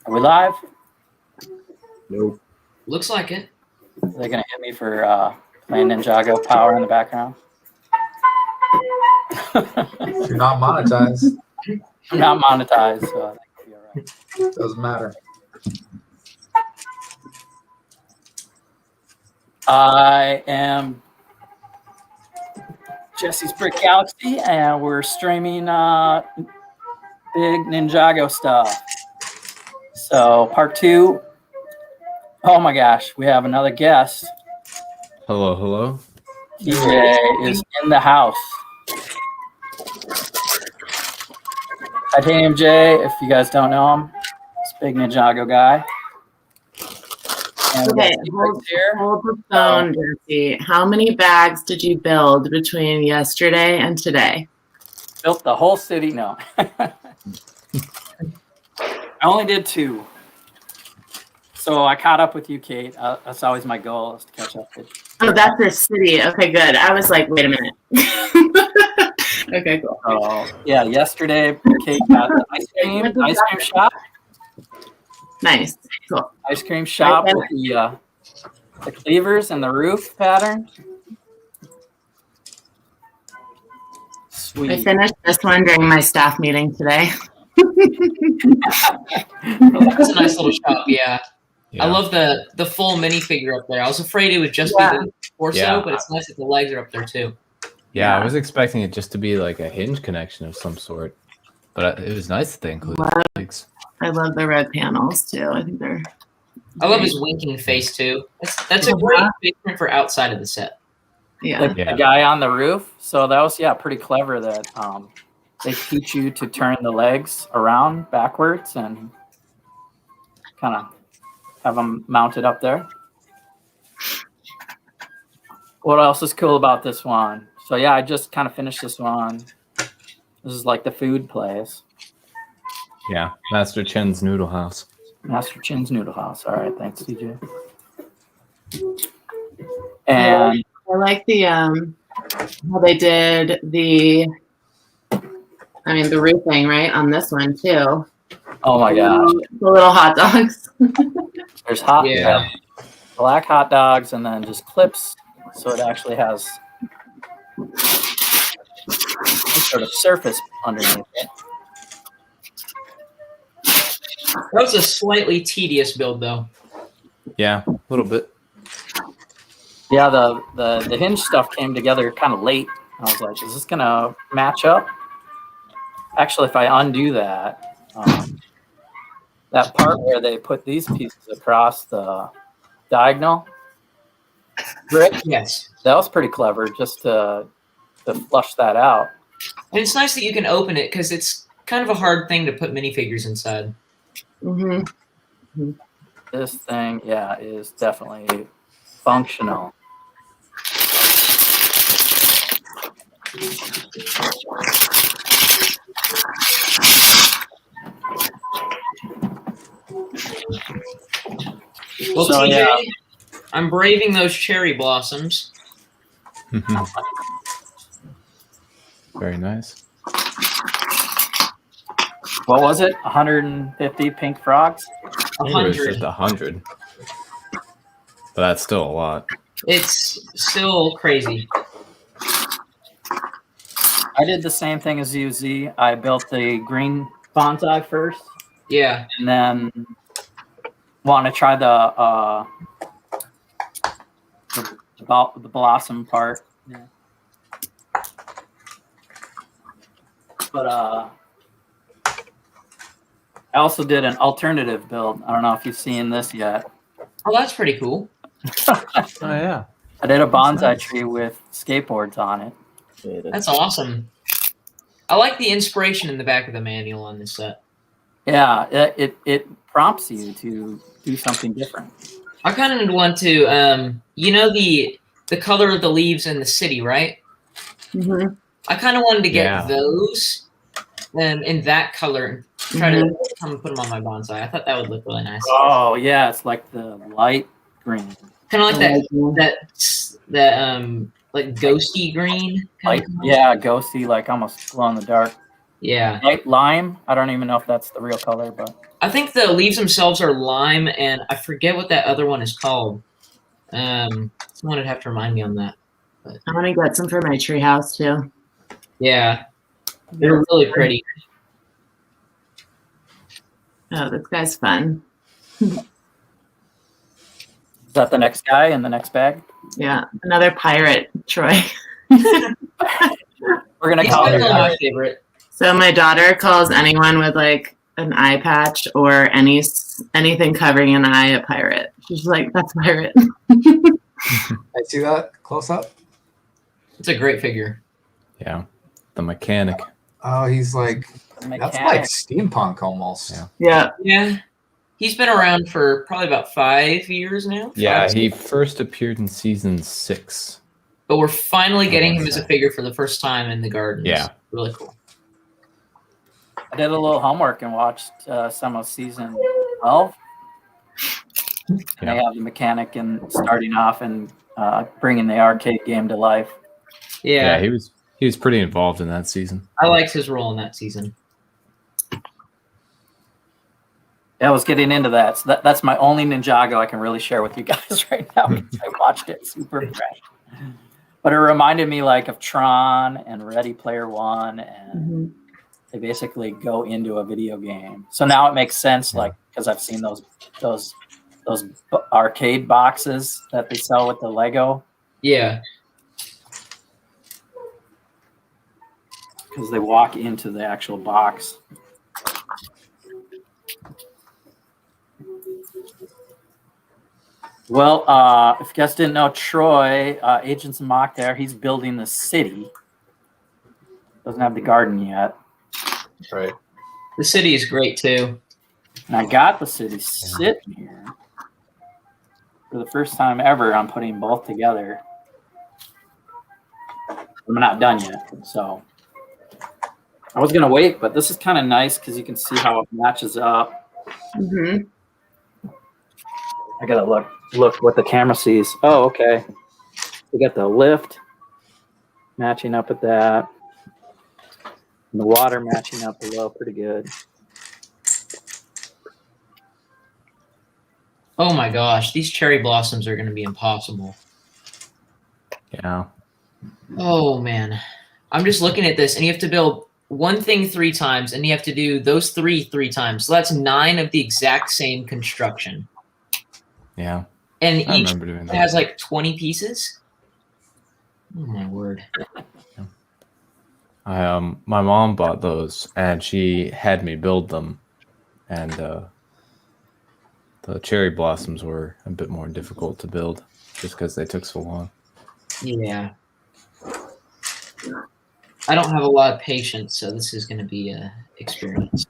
Are we live? Nope. Looks like it. Are they going to hit me for playing Ninjago Power in the background? You're not monetized. I'm not monetized, so I think I'll be all right. Doesn't matter. I am Jesse's Brick Galaxy, and we're streaming big Ninjago stuff. So part 2. Oh my gosh, we have another guest. Hello, hello. TJ is in the house. Titanium J, if you guys don't know him, he's a big Ninjago guy. And Okay, hold the phone, Jesse. How many bags did you build between yesterday and today? Built the whole city? No. I only did 2. So I caught up with you, Kate. That's always my goal, is to catch up with you. Oh, that's the city. Okay, good. I was like, wait a minute. Okay, cool. Oh, yeah, yesterday Kate got the ice cream shop. Nice. Cool. Ice cream shop with the cleavers and the roof pattern. Sweet. I finished this one during my staff meeting today. That's a nice little shop, yeah. Yeah. I love the full minifigure up there. I was afraid it would just be the torso, but it's nice that the legs are up there too. Yeah, I was expecting it just to be like a hinge connection of some sort, but it was nice that they included legs. I love the red panels too. I think they're. I love his winking face too. That's a great picture for outside of the set. Yeah. The guy on the roof. So that was pretty clever that they teach you to turn the legs around backwards and kind of have them mounted up there. What else is cool about this one? So yeah, I just kind of finished this one. This is like the food place. Yeah, Master Chen's Noodle House. Master Chen's Noodle House. All right, thanks, DJ. And I like the how they did the roofing right on this one too. oh my gosh, The little hot dogs. there's Yeah. black hot dogs, and then just clips, so it actually has some sort of surface underneath it. That was a slightly tedious build though. Yeah, a little bit. Yeah, the hinge stuff came together kind of late. I was like, is this gonna match up? Actually, if I undo that, that part where they put these pieces across the diagonal brick, Yes. that was pretty clever, just to flush that out. And it's nice that you can open it because it's kind of a hard thing to put minifigures inside. Mm-hmm. This thing, is definitely functional. Well, So, TJ, yeah. I'm braving those cherry blossoms. Very nice. What was it? 150 pink frogs? I think it was 100. just 100. But that's still a lot. It's still crazy. I did the same thing as you, Z. I built the green bonsai first, Yeah. and then want to try the blossom part. Yeah. But I also did an alternative build. I don't know if you've seen this yet. Oh, that's pretty cool. Oh, yeah. I did a bonsai tree with skateboards on it. That's awesome. I like the inspiration in the back of the manual on this set. Yeah, it prompts you to do something different. I kind of want to, the color of the leaves in the city, right? Mm-hmm. I kind of wanted to get Yeah. those in that color and try to come and put them on my bonsai. I thought that would look really nice. Oh yeah, it's like the light green. Kind of like that like ghosty green. Like, yeah, ghosty, like almost glow in the dark. Yeah. Light lime. I don't even know if that's the real color, but I think the leaves themselves are lime, and I forget what that other one is called. Someone would have to remind me on that. I want to get some for my treehouse too. Yeah, they're really pretty. Oh, this guy's fun. is that the next guy in the next bag? Yeah, another pirate, Troy. We're gonna He's call it. definitely my favorite. So my daughter calls anyone with like an eye patch or anything covering an eye a pirate. She's like, "That's pirate." I see that close up. It's a great figure. Yeah, the mechanic. Oh, he's like Mechanic. that's like steampunk almost. Yeah. Yeah. Yeah, he's been around for probably about 5 years now. Yeah, 5, he 6. first appeared in season 6. But we're finally getting him as a so. figure for the first time in the gardens. Yeah. Really cool. I did a little homework and watched some of season 12. And Yeah. they have the mechanic and starting off and bringing the arcade game to life. Yeah, he was pretty involved in that season. I liked his role in that season. Yeah, I was getting into that. So that's my only Ninjago I can really share with you guys right now. I watched it super fresh. But it reminded me like of Tron and Ready Player One, and they basically go into a video game. So now it makes sense, like because I've seen those arcade boxes that they sell with the Lego, Yeah. because they walk into the actual box. Well, if you guys didn't know, Troy, Agents of Mock there, he's building the city. Doesn't have the garden yet. Right. The city is great too. And I got the city sitting here. For the first time ever, I'm putting both together. I'm not done yet, so. I was going to wait, but this is kind of nice because you can see how it matches up. Mm-hmm. I got to look what the camera sees. Oh, okay. We got the lift matching up with that. And the water matching up below pretty good. Oh my gosh, these cherry blossoms are going to be impossible. Yeah. Oh man, I'm just looking at this, and you have to build one thing 3 times, and you have to do those 3 times. So that's 9 of the exact same construction. Yeah. And I each remember doing that. has like 20 pieces. Oh my word. My mom bought those and she had me build them, and the cherry blossoms were a bit more difficult to build just because they took so long. Yeah. I don't have a lot of patience, so this is going to be an experience.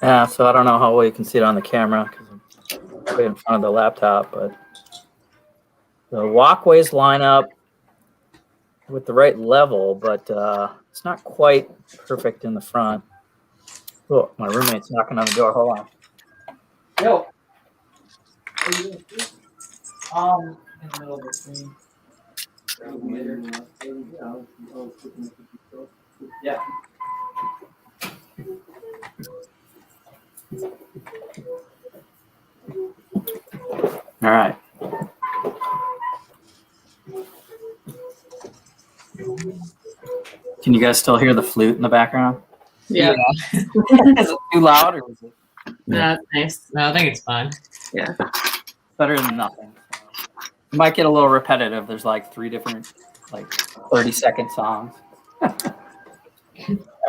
Yeah, so I don't know how well you can see it on the camera because I'm way in front of the laptop, but the walkways line up with the right level, but it's not quite perfect in the front. Oh, my roommate's knocking on the door. Hold on. Yo. In the middle of the screen. Yeah. All right. Can you guys still hear the flute in the background? Yeah. Is it too loud or was it That's nice. No, I think it's fine. Yeah. better than nothing? It might get a little repetitive. There's like 3 different, like 30-second songs. All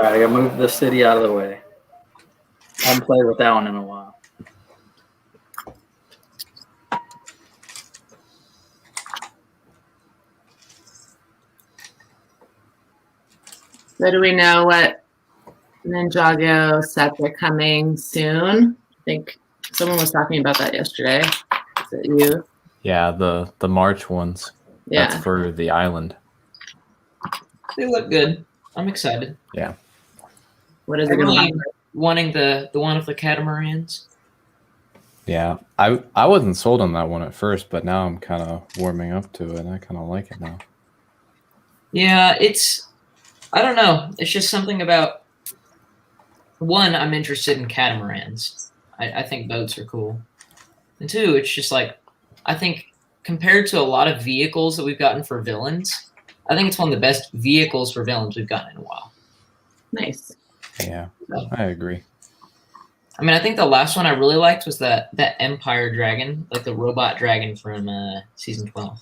right, I gotta move the city out of the way. I haven't played with that one in a while. So do we know what Ninjago sets are coming soon? I think someone was talking about that yesterday. Is it you? Yeah, the March ones. Yeah. That's for the island. They look good. I'm excited. Yeah. What is it going to Really, be? wanting the one with the catamarans? Yeah, I wasn't sold on that one at first, but now I'm kind of warming up to it. I kind of like it now. Yeah, I don't know. It's just something about, one, I'm interested in catamarans. I think boats are cool. And two, it's just like, I think compared to a lot of vehicles that we've gotten for villains, I think it's one of the best vehicles for villains we've gotten in a while. Nice. Yeah, I agree. I mean, I think the last one I really liked was that Empire Dragon, like the robot dragon from season 12.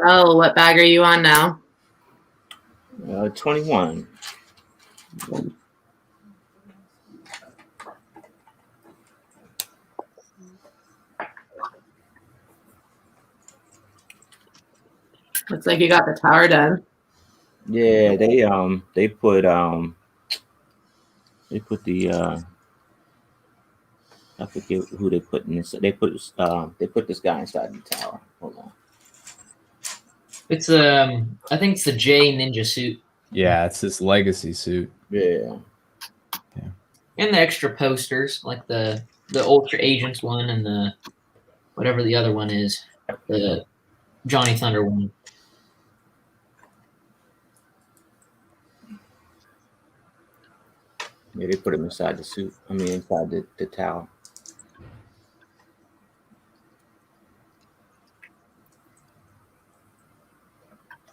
Oh, what bag are you on now? 21. Looks like you got the tower done. Yeah, they put the I forget who they put in this. They put this guy inside the tower. Hold on. It's I think it's the J Ninja suit. Yeah, it's this legacy suit. Yeah. And the extra posters, like the Ultra Agents one and the whatever the other one is, the Johnny Thunder one. Yeah, they put him inside the suit. I mean, inside the tower.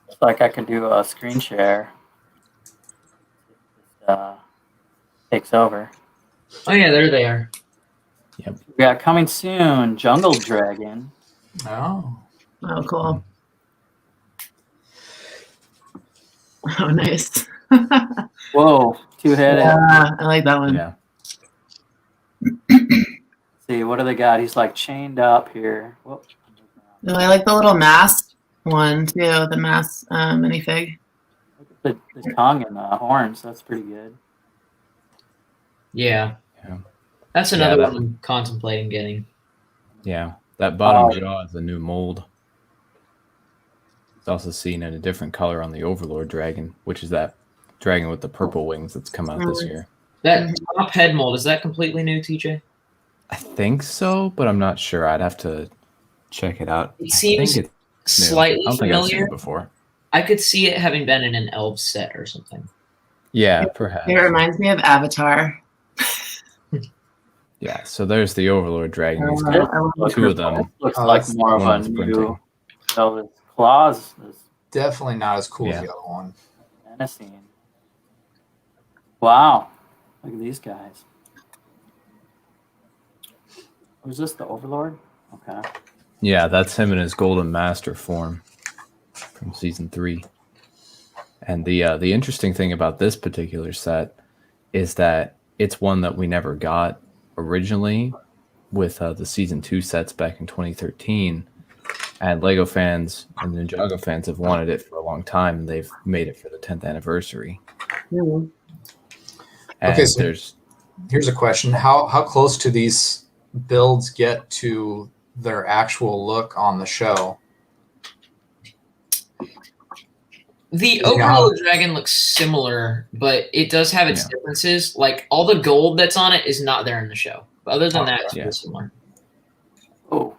Looks like I could do a screen share. Takes over. Oh yeah, there they are. We got coming soon, Jungle Dragon. Oh. Oh, cool. Oh, nice. Whoa, two-headed. Yeah, I like that one. Yeah. See, what do they got? He's like chained up here. Whoop. Oh, I like the little mask one too. The mask minifig. Look at the tongue and the horns. That's pretty good. Yeah. Yeah. That's another that- one I'm contemplating getting. Yeah, that bottom Oh. jaw is a new mold. It's also seen in a different color on the Overlord Dragon, which is that dragon with the purple wings that's come out this year. That top head mold, is that completely new, TJ? I think so, but I'm not sure. I'd have to check it out. It I seems think it's new. slightly I don't think I've seen familiar. it before. I could see it having been in an elf set or something. Yeah, perhaps. It reminds me of Avatar. Yeah, so there's the Overlord Dragon. He's I got love two of them. Looks Oh, like that's more of one a that's new. printing. His claws is Definitely not as cool as Yeah. the other one. menacing. Wow, look at these guys. Who's this? The Overlord? Okay. Yeah, that's him in his Golden Master form from season 3. And the interesting thing about this particular set is that it's one that we never got originally with the season 2 sets back in 2013. And Lego fans and Ninjago fans have wanted it for a long time, and they've made it for the 10th anniversary. Mhm. And Okay, so- there's Here's a question: How close do these builds get to their actual look on the show? The Yeah. Overlord Dragon looks similar, but it does have its Yeah. differences. Like all the gold that's on it is not there in the show. But other than Oh, that, it's yeah. pretty similar. Oh.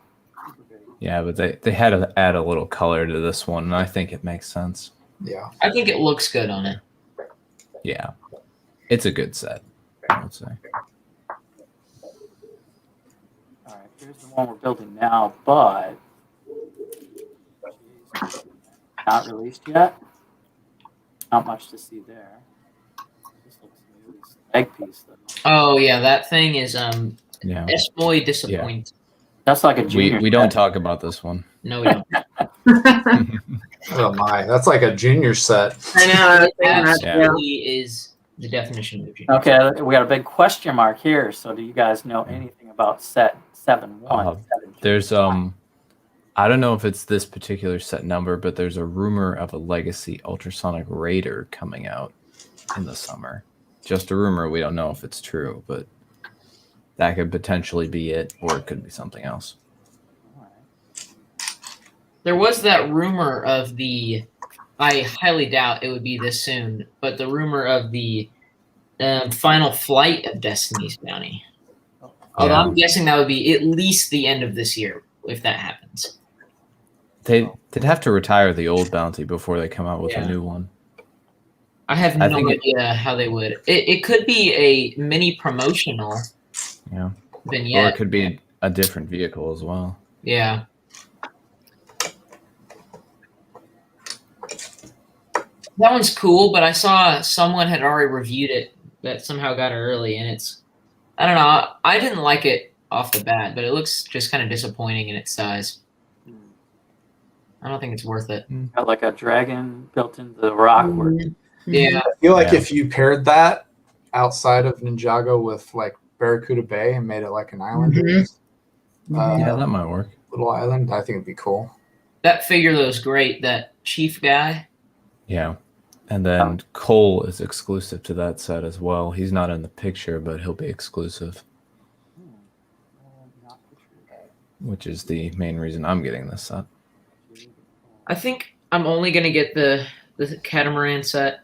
yeah, but they had to add a little color to this one, and I think it makes sense. Yeah. I think it looks good on it. Yeah, it's a good set, I would say. All right, here's the one we're building now, but not released yet. Not much to see there. This looks new. This egg piece, though. Oh yeah, that thing is Yeah, es muy disappointing. That's like a junior. we don't set. talk about this one. No, we don't. Oh my, that's like a junior set. I know. I was thinking that Absolutely too. is the definition of a junior. Okay, we got a big question mark here. So, do you guys know anything about set 7-1? There's I don't know if it's this particular set number, but there's a rumor of a Legacy Ultrasonic Raider coming out in the summer. Just a rumor. We don't know if it's true, but that could potentially be it, or it could be something else. All right. There was that rumor of the. I highly doubt it would be this soon, but the rumor of the final flight of Destiny's Bounty. Although I'm guessing that would be at least the end of this year if that happens. They'd have to retire the old bounty before they come out with a new one. I have no idea how they would. It could be a mini promotional vignette. Or it could be a different vehicle as well. Yeah. That one's cool, but I saw someone had already reviewed it that somehow got it early, and it's, I don't know, I didn't like it off the bat, but it looks just kind of disappointing in its size. I don't think it's worth it. Got like a dragon built into the rock work. Yeah. I feel like if you paired that outside of Ninjago with like Barracuda Bay and made it like an island, Yeah, that might work. little island, I think it'd be cool. That figure though is great. That chief guy. Yeah. And then Cole is exclusive to that set as well. He's not in the picture, but he'll be exclusive. Which is the main reason I'm getting this set. I think I'm only going to get the catamaran set.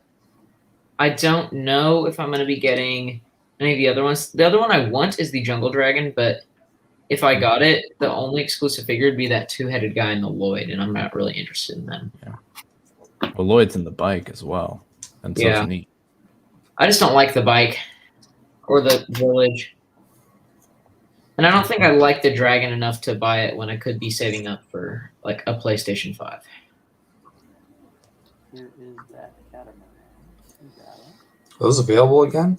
I don't know if I'm going to be getting any of the other ones. The other one I want is the Jungle Dragon, but if I got it, the only exclusive figure would be that two-headed guy in the Lloyd, and I'm not really interested in them. Yeah. Well, Lloyd's in the bike as well, and so it's neat. I just don't like the bike or the village. And I don't think I like the dragon enough to buy it when I could be saving up for like a PlayStation 5. Here is that catamaran. You got it. Are those available again?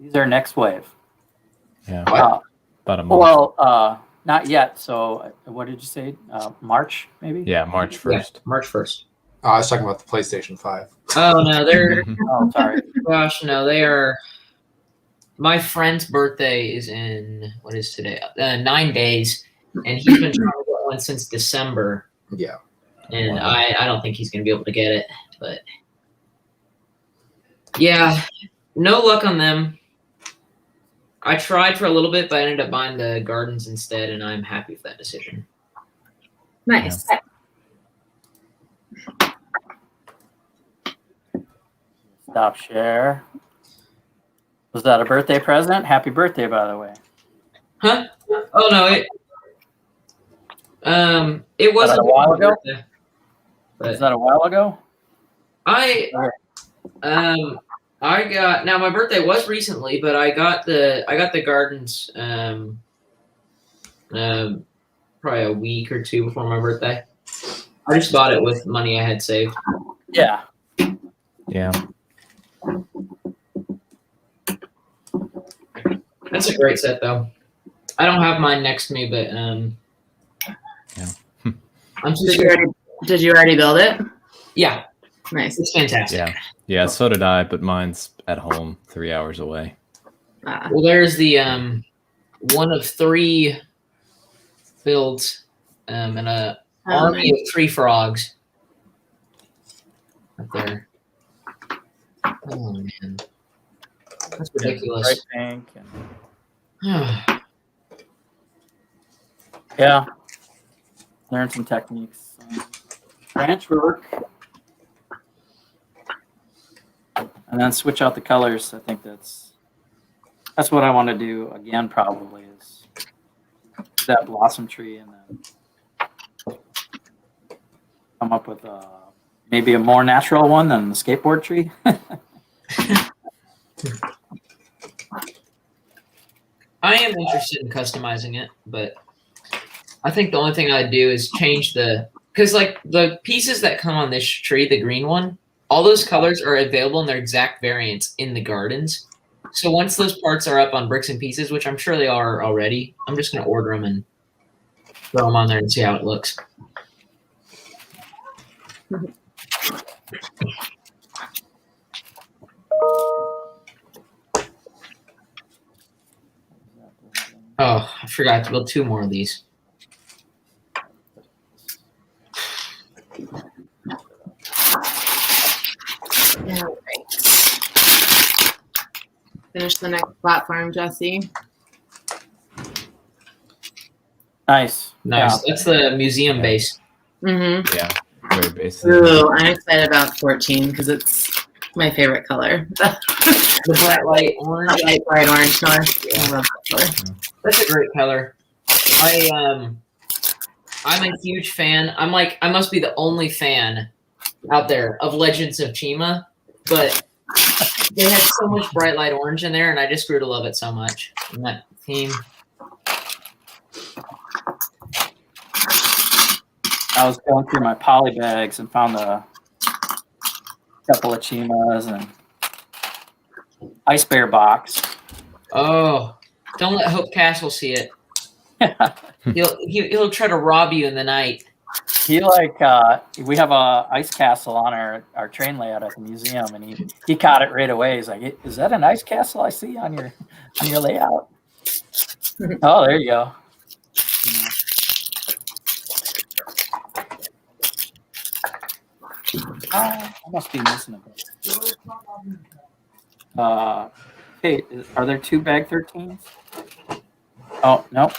These are next wave. Yeah. About a month. Well, not yet. So what did you say? March, maybe? Yeah, March 1st. Yeah, March 1st. Oh, I was talking about the PlayStation 5. Oh, no, they're... Oh, sorry. Gosh, no, they are... My friend's birthday is in, what is today? 9 days, and he's been trying to get one since December. Yeah. And I don't think he's going to be able to get it, but... Yeah, no luck on them. I tried for a little bit, but I ended up buying the Gardens instead, and I'm happy with that decision. Nice. Stop share. Was that a birthday present? Happy birthday, by the way. Huh? Oh no, it wasn't a while ago. Birthday, Was that a while ago? I got, now my birthday was recently, but I got the Gardens probably a week or two before my birthday. I just bought it with money I had saved. Yeah. Yeah. That's a great set though. I don't have mine next to me, but I'm just Did you already build it? yeah, Nice. it's fantastic. Yeah. Yeah, so did I, but mine's at home 3 hours away. Well, there's the one of 3 builds and a army of 3 frogs up there. Oh man, that's ridiculous. Bright pink. Yeah. Learn some techniques. Branch work. And then switch out the colors. I think that's what I want to do again, probably, is that blossom tree and then come up with maybe a more natural one than the skateboard tree. I am interested in customizing it, but I think the only thing I'd do is change because like the pieces that come on this tree, the green one, all those colors are available in their exact variants in the Gardens. So once those parts are up on Bricks and Pieces, which I'm sure they are already, I'm just going to order them and throw them on there and see how it looks. Oh, I forgot to build 2 more of these. All right. Finish the next platform, Jesse. Nice. Nice. That's the museum Yeah. base. Mm-hmm. Yeah, very basic. Ooh, I'm excited about 14 because it's my favorite color. The bright light orange. Bright orange color. Yeah. I love that color. That's a great color. I'm a huge fan. I must be the only fan out there of Legends of Chima, but they had so much bright light orange in there, and I just grew to love it so much. And that theme. I was going through my poly bags and found a couple of Chimas and Ice Bear box. Oh, don't let Hope Castle see it. He'll try to rob you in the night. He we have a ice castle on our train layout at the museum, and he caught it right away. He's like, "Is that an ice castle I see on your layout?" Oh, there you go. I must be missing a bit. Hey, are there 2 bag 13s? Oh, no.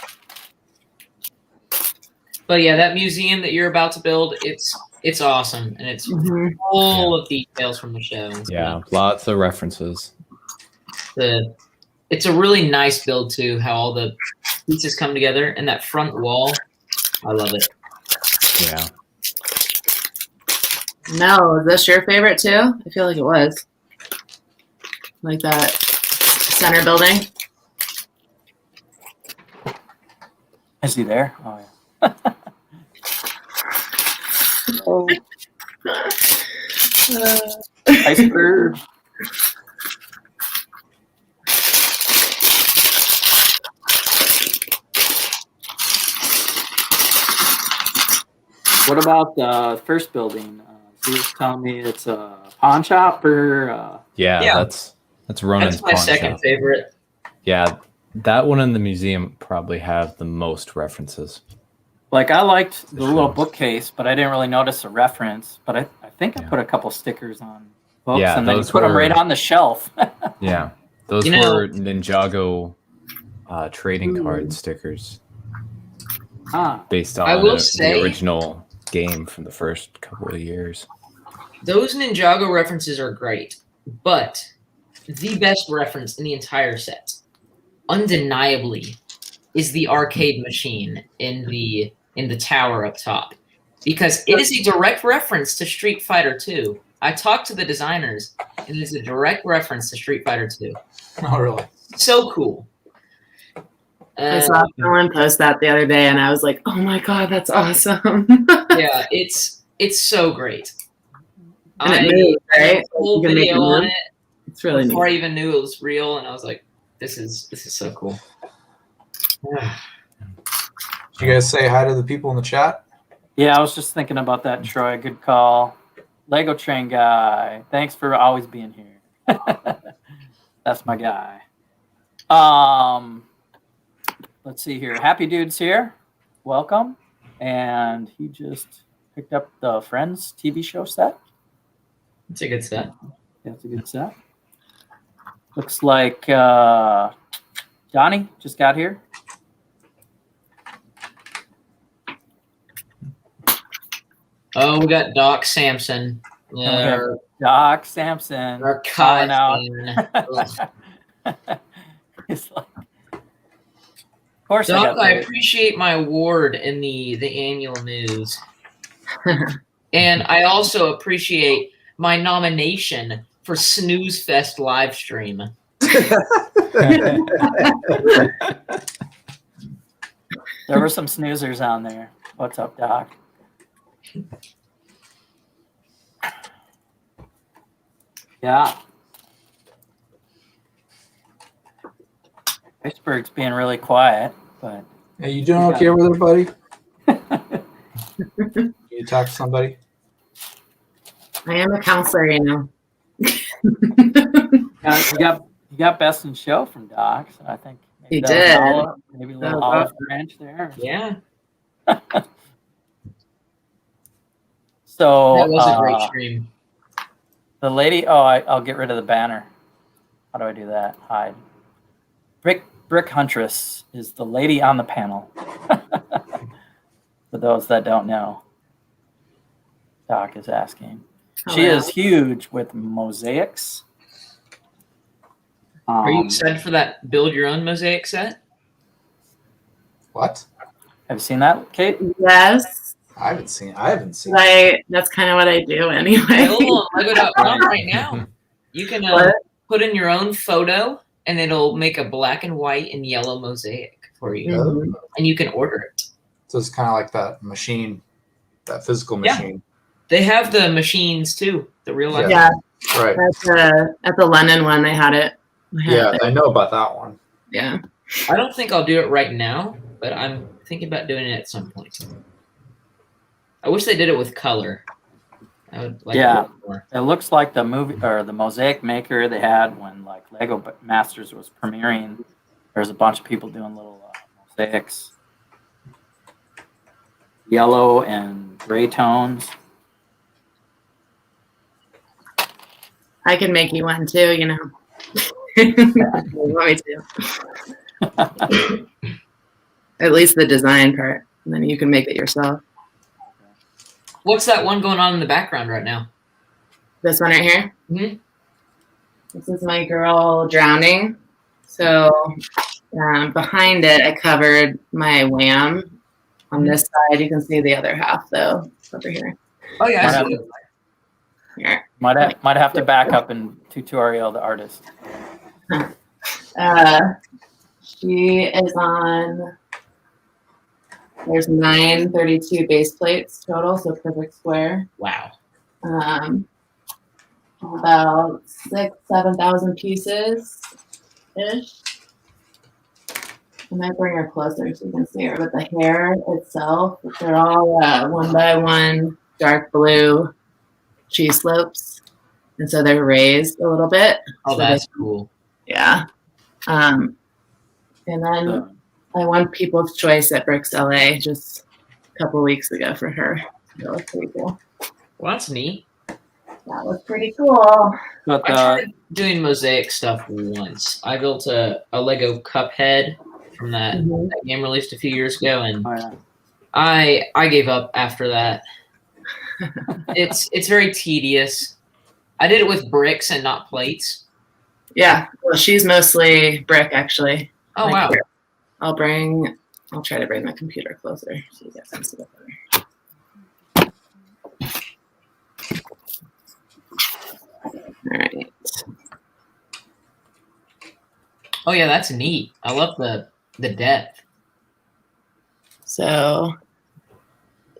But yeah, that museum that you're about to build, it's awesome, and it's full of details from the show. Yeah, lots of references. It's a really nice build too. How all the pieces come together, and that front wall, I love it. Yeah. Mel, is this your favorite too? I feel like it was. Like that center building. Is he there? Oh, yeah. Oh. Iceberg. What about the first building? He was telling me it's a pawn shop or Yeah, that's Ronan's That's my pawn second shop. favorite. Yeah, that one and the museum probably have the most references. like I liked the little shows. bookcase, but I didn't really notice a reference. But I think I Yeah. put a couple stickers on books, Yeah, and then you those put them were- right on the shelf. Yeah, those You know- were Ninjago trading card stickers Ah, based I on will the say- original game from the first couple of years. Those Ninjago references are great, but the best reference in the entire set, undeniably, is the arcade machine in the tower up top, because it is a direct reference to Street Fighter 2. I talked to the designers, and it is a direct reference to Street Fighter 2. Oh, really? So cool. I saw someone post that the other day, and I was like, "Oh my god, that's awesome!" Yeah, it's so great. And it moves, right? did a whole You can make it video on move. it It's really before neat. I even knew it was real, and I was like, "This is so cool." Did you guys say hi to the people in the chat? yeah, I was just thinking about that, Troy. Good call. Lego Train guy. Thanks for always being here. That's my guy. Let's see here. Happy Dude's here. Welcome. And he just picked up the Friends TV show set. It's a good set. That's a good set. Looks like Johnny just got here. Oh, we got Doc Samson. And we have Doc Sampson. Our calling out. Ugh. He's like, of course, Doc, I the- appreciate my award in the annual news. And I also appreciate my nomination for Snooze Fest live stream. There were some snoozers on there. What's up, Doc? Yeah. Iceberg's being really quiet, but Hey, you doing okay over there, buddy? You talk to somebody? I am a counselor, you know. you got best in show from Doc, so I think He that was did. maybe a little That was olive branch there. Yeah, So that was a great stream. the lady. Oh, I'll get rid of the banner. How do I do that? Hide. Brick Huntress is the lady on the panel. For those that don't know, Doc is asking. She Hello. is huge with mosaics. Are you excited for that build your own mosaic set? What? Have you seen that, Kate? Yes. I haven't seen. That's kind of what I do anyway. Available on Lego.com right now. You can What? put in your own photo, and it'll make a black and white and yellow mosaic for you, Mhm. and you can order it. So it's kind of like that machine, that physical Yeah. machine. They have the machines too, the real life. Yeah, Right. at the London one, they had it. Yeah, I know about that one. Yeah. I don't think I'll do it right now, but I'm thinking about doing it at some point. I wish they did it with color. I would like Yeah. it more. It looks like the movie or the mosaic maker they had when like Lego Masters was premiering. There's a bunch of people doing little mosaics, yellow and gray tones. I can make you one too, you know. You want me to? At least the design part, and then you can make it yourself. What's that one going on in the background right now? This one right here. Mhm. This is my girl drowning. So behind it, I covered my wham. On this side, you can see the other half though over here. Oh yeah, I Might see have, it. Here. might have to back up and tutorial the artist. She is on. There's 932 base plates total, so perfect square. Wow. About 7,000 pieces ish. I might bring her closer so you can see her. But the hair itself, they're all 1 by 1 dark blue cheese slopes, and so they're raised a little bit. Oh, so that's cool. yeah. And then I won People's Choice at Bricks LA just a couple weeks ago for her. That was pretty cool. Well, that's neat. That was pretty cool. But I tried doing mosaic stuff once. I built a Lego Cuphead from that game released a few years ago, and oh, yeah. I gave up after that. It's very tedious. I did it with bricks and not plates. Yeah. Well, she's mostly brick actually. Oh wow. I'll try to bring my computer closer so you guys can see it better. All right. Oh yeah, that's neat. I love the depth. So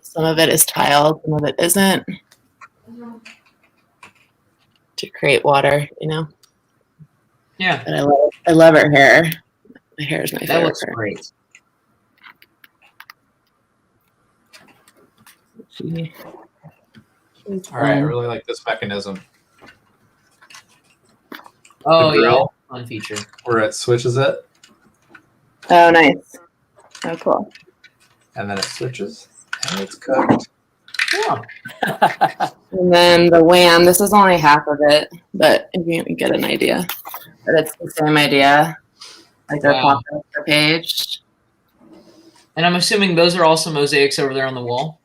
some of it is tiled, some of it isn't. To create water, you know. Yeah, But I love her hair. My hair is my that favorite looks part. great. She's All right, I fun. really like this mechanism Oh The yeah, grill? fun feature. where it switches it Oh, nice. Oh, cool. and then it switches and it's cooked. Yeah. And then the wham, this is only half of it, but if you get an idea. But it's the same idea. Like they're Wow. popped up the page. And I'm assuming those are also mosaics over there on the wall.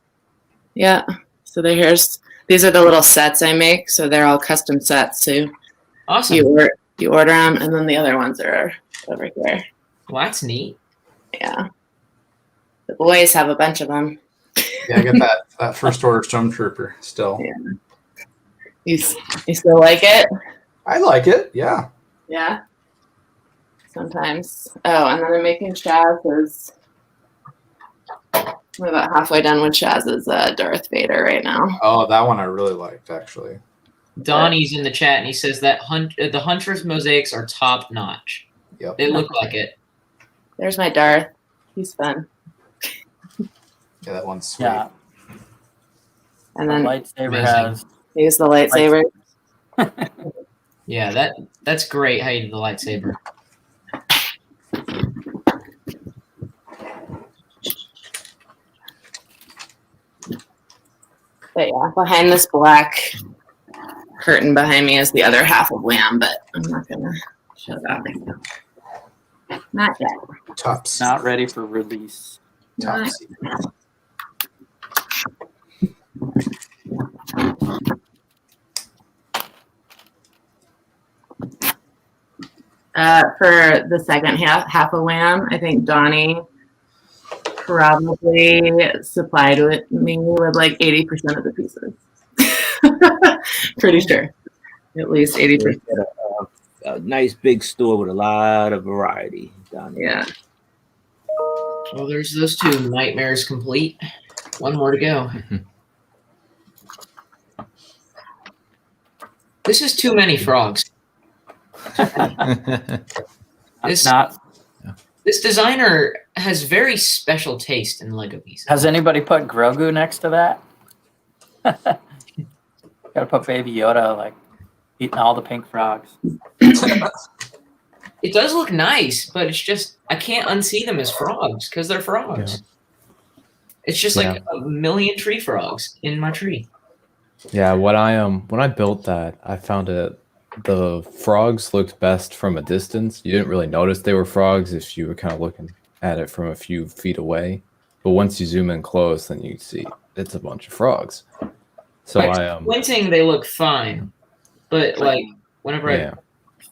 Yeah. So these are the little sets I make. So they're all custom sets. So Awesome. you order them, and then the other ones are over here. Well, that's neat. Yeah. The boys have a bunch of them. Yeah, I get that first order stormtrooper still. Yeah. You still like it? I like it. Yeah. Yeah. Sometimes. Oh, and then I'm making Shaz's. We're about halfway done with Shaz's Darth Vader right now. Oh, that one I really liked actually. Donnie's in the chat and he says that the Huntress mosaics are top notch. Yep. They look like it. There's my Darth. He's fun. Yeah, that one's sweet. Yeah. And The then lightsaber Amazing. has use the lightsaber. Yeah, that's great how you did the lightsaber. But yeah, behind this black curtain behind me is the other half of Wham, but I'm not gonna show that right now. Not yet. Top secret. not ready for release. Top Not secret. For the second half of Wham, I think Donnie probably supplied me with like 80% of the pieces. Pretty sure. At least 80%. A nice big store with a lot of variety down there. Yeah. Well, there's those two nightmares complete. One more to go. This is too many frogs. This designer has very special taste in Lego pieces. Has anybody put Grogu next to that? Gotta put Baby Yoda like eating all the pink frogs. It does look nice, but it's just I can't unsee them as frogs because they're frogs. Yeah. It's just like a million tree frogs in my tree. Yeah, when I built that, I found the frogs looked best from a distance. You didn't really notice they were frogs if you were kind of looking at it from a few feet away. But once you zoom in close, then you see it's a bunch of frogs. So squinting, they look fine, but like whenever I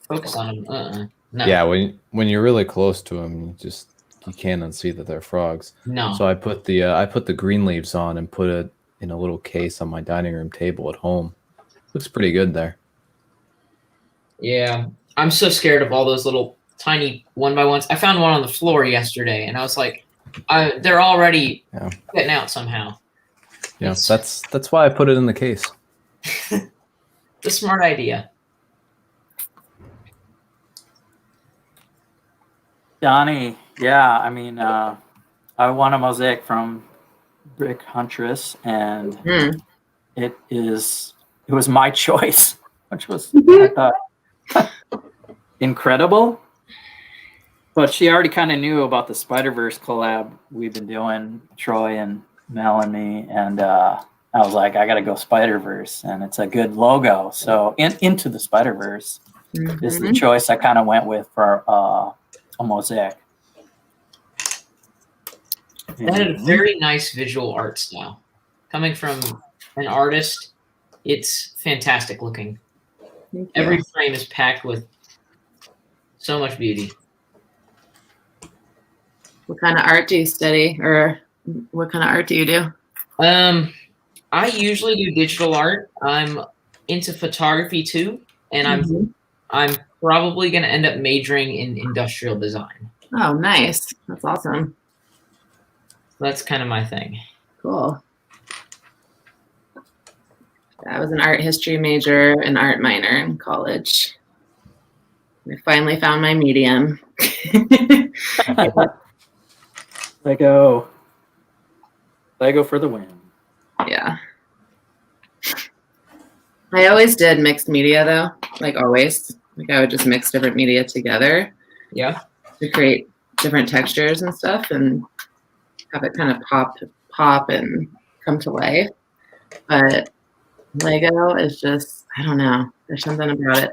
focus on them, no. Yeah, when you're really close to them, you can't unsee that they're frogs. No. So I put the green leaves on and put it in a little case on my dining room table at home. Looks pretty good there. Yeah, I'm so scared of all those little tiny 1x1s. I found one on the floor yesterday, and I was like, they're already getting out somehow. Yeah, that's why I put it in the case. The smart idea. Donnie, yeah, I mean, I won a mosaic from Brick Huntress, and it was my choice, which was I thought incredible. But she already kind of knew about the Spider-Verse collab we've been doing, Troy and Mel and me, and I was like, I gotta go Spider-Verse, and it's a good logo. So Into the Spider-Verse is the choice I kind of went with for a mosaic. That had a very nice visual art style. Coming from an artist, it's fantastic looking. Every frame is packed with so much beauty. What kind of art do you study, or what kind of art do you do? I usually do digital art. I'm into photography too, and I'm probably going to end up majoring in industrial design. Oh, nice. That's awesome. That's kind of my thing. Cool. I was an art history major and art minor in college. I finally found my medium. Lego for the win. Yeah. I always did mixed media though, like always. Like I would just mix different media together. Yeah. To create different textures and stuff and have it kind of pop and come to life. But Lego is just, I don't know. There's something about it.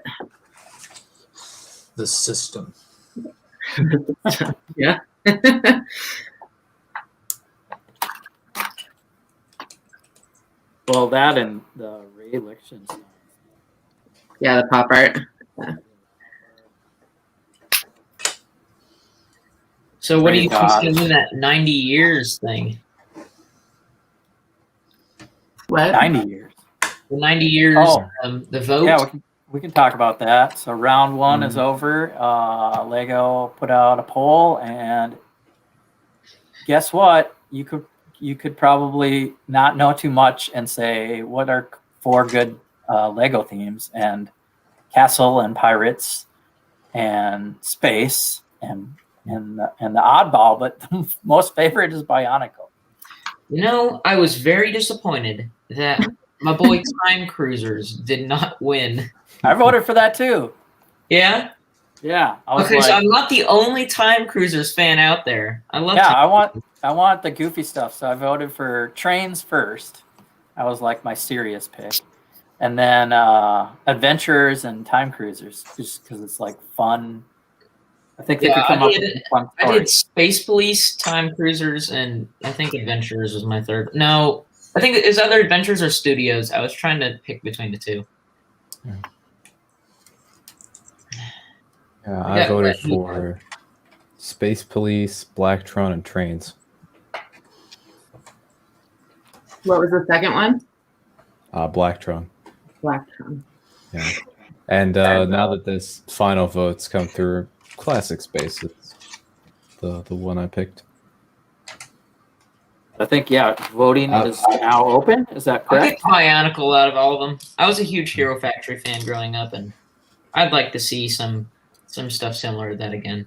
The system. Yeah. Well, that and the Ray Lichtenstein. Yeah, the pop art. Yeah. So what do you think in that 90 years thing? What? 90 years. The 90 years, the vote? Yeah, we can talk about that. So round one is over. Lego put out a poll, and guess what? You could probably not know too much and say, what are 4 good Lego themes? And castle and pirates and space and the oddball, but the most favorite is Bionicle. You know, I was very disappointed that my boy Time Cruisers did not win. I voted for that too. Yeah? Yeah. Okay, so I'm not the only Time Cruisers fan out there. I love I want the goofy stuff, so I voted for trains first. That was like my serious pick. And then adventurers and time cruisers, just because it's like fun. I think they could come up with fun stories. I did Space Police, Time Cruisers, and I think Adventurers was my third. No, I think his other adventures are studios. I was trying to pick between the two. Yeah, I voted for Space Police, Blacktron, and Trains. What was the second one? Blacktron. Blacktron. Yeah. And now that this final vote's come through, Classic Space is the one I picked. I think, yeah, voting is now open. Is that I correct? picked Bionicle out of all of them. I was a huge Hero Factory fan growing up, and I'd like to see some stuff similar to that again.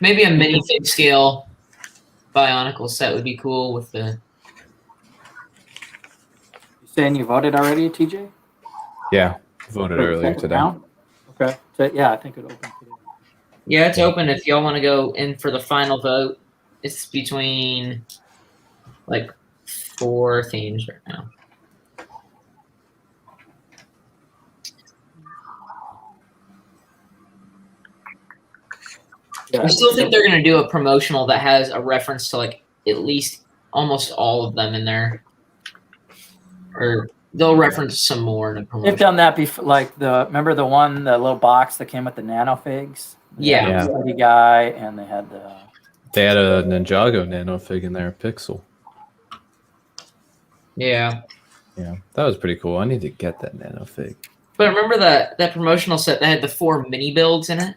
Maybe a mini big scale Bionicle set would be cool with the. You saying you voted already, TJ? Yeah, voted earlier today. Round? Okay. So, yeah, I think it opened today. Yeah, it's open if y'all want to go in for the final vote. It's between like 4 themes right now. Yeah. I still think they're going to do a promotional that has a reference to like at least almost all of them in there. Or they'll reference some more in a They've promotion. done that before, like remember the little box that came with the nanofigs? Yeah. Yeah. The City guy, and they had the. They had a Ninjago nanofig in there, Pixel. Yeah. Yeah, that was pretty cool. I need to get that nanofig. But remember that promotional set that had the 4 mini builds in it?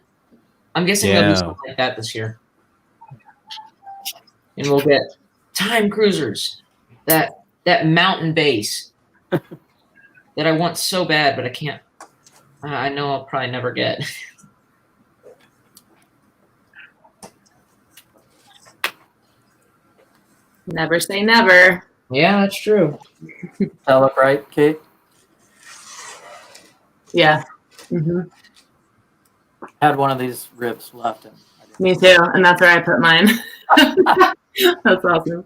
I'm guessing there'll be something like that this year. And we'll get time cruisers, that mountain base that I want so bad, but I can't. I know I'll probably never get. Never say never. Yeah, that's true. Does that look right, Kate? Yeah. Hmm. I had one of these ribs left. And Me too. And that's where I put mine. That's awesome.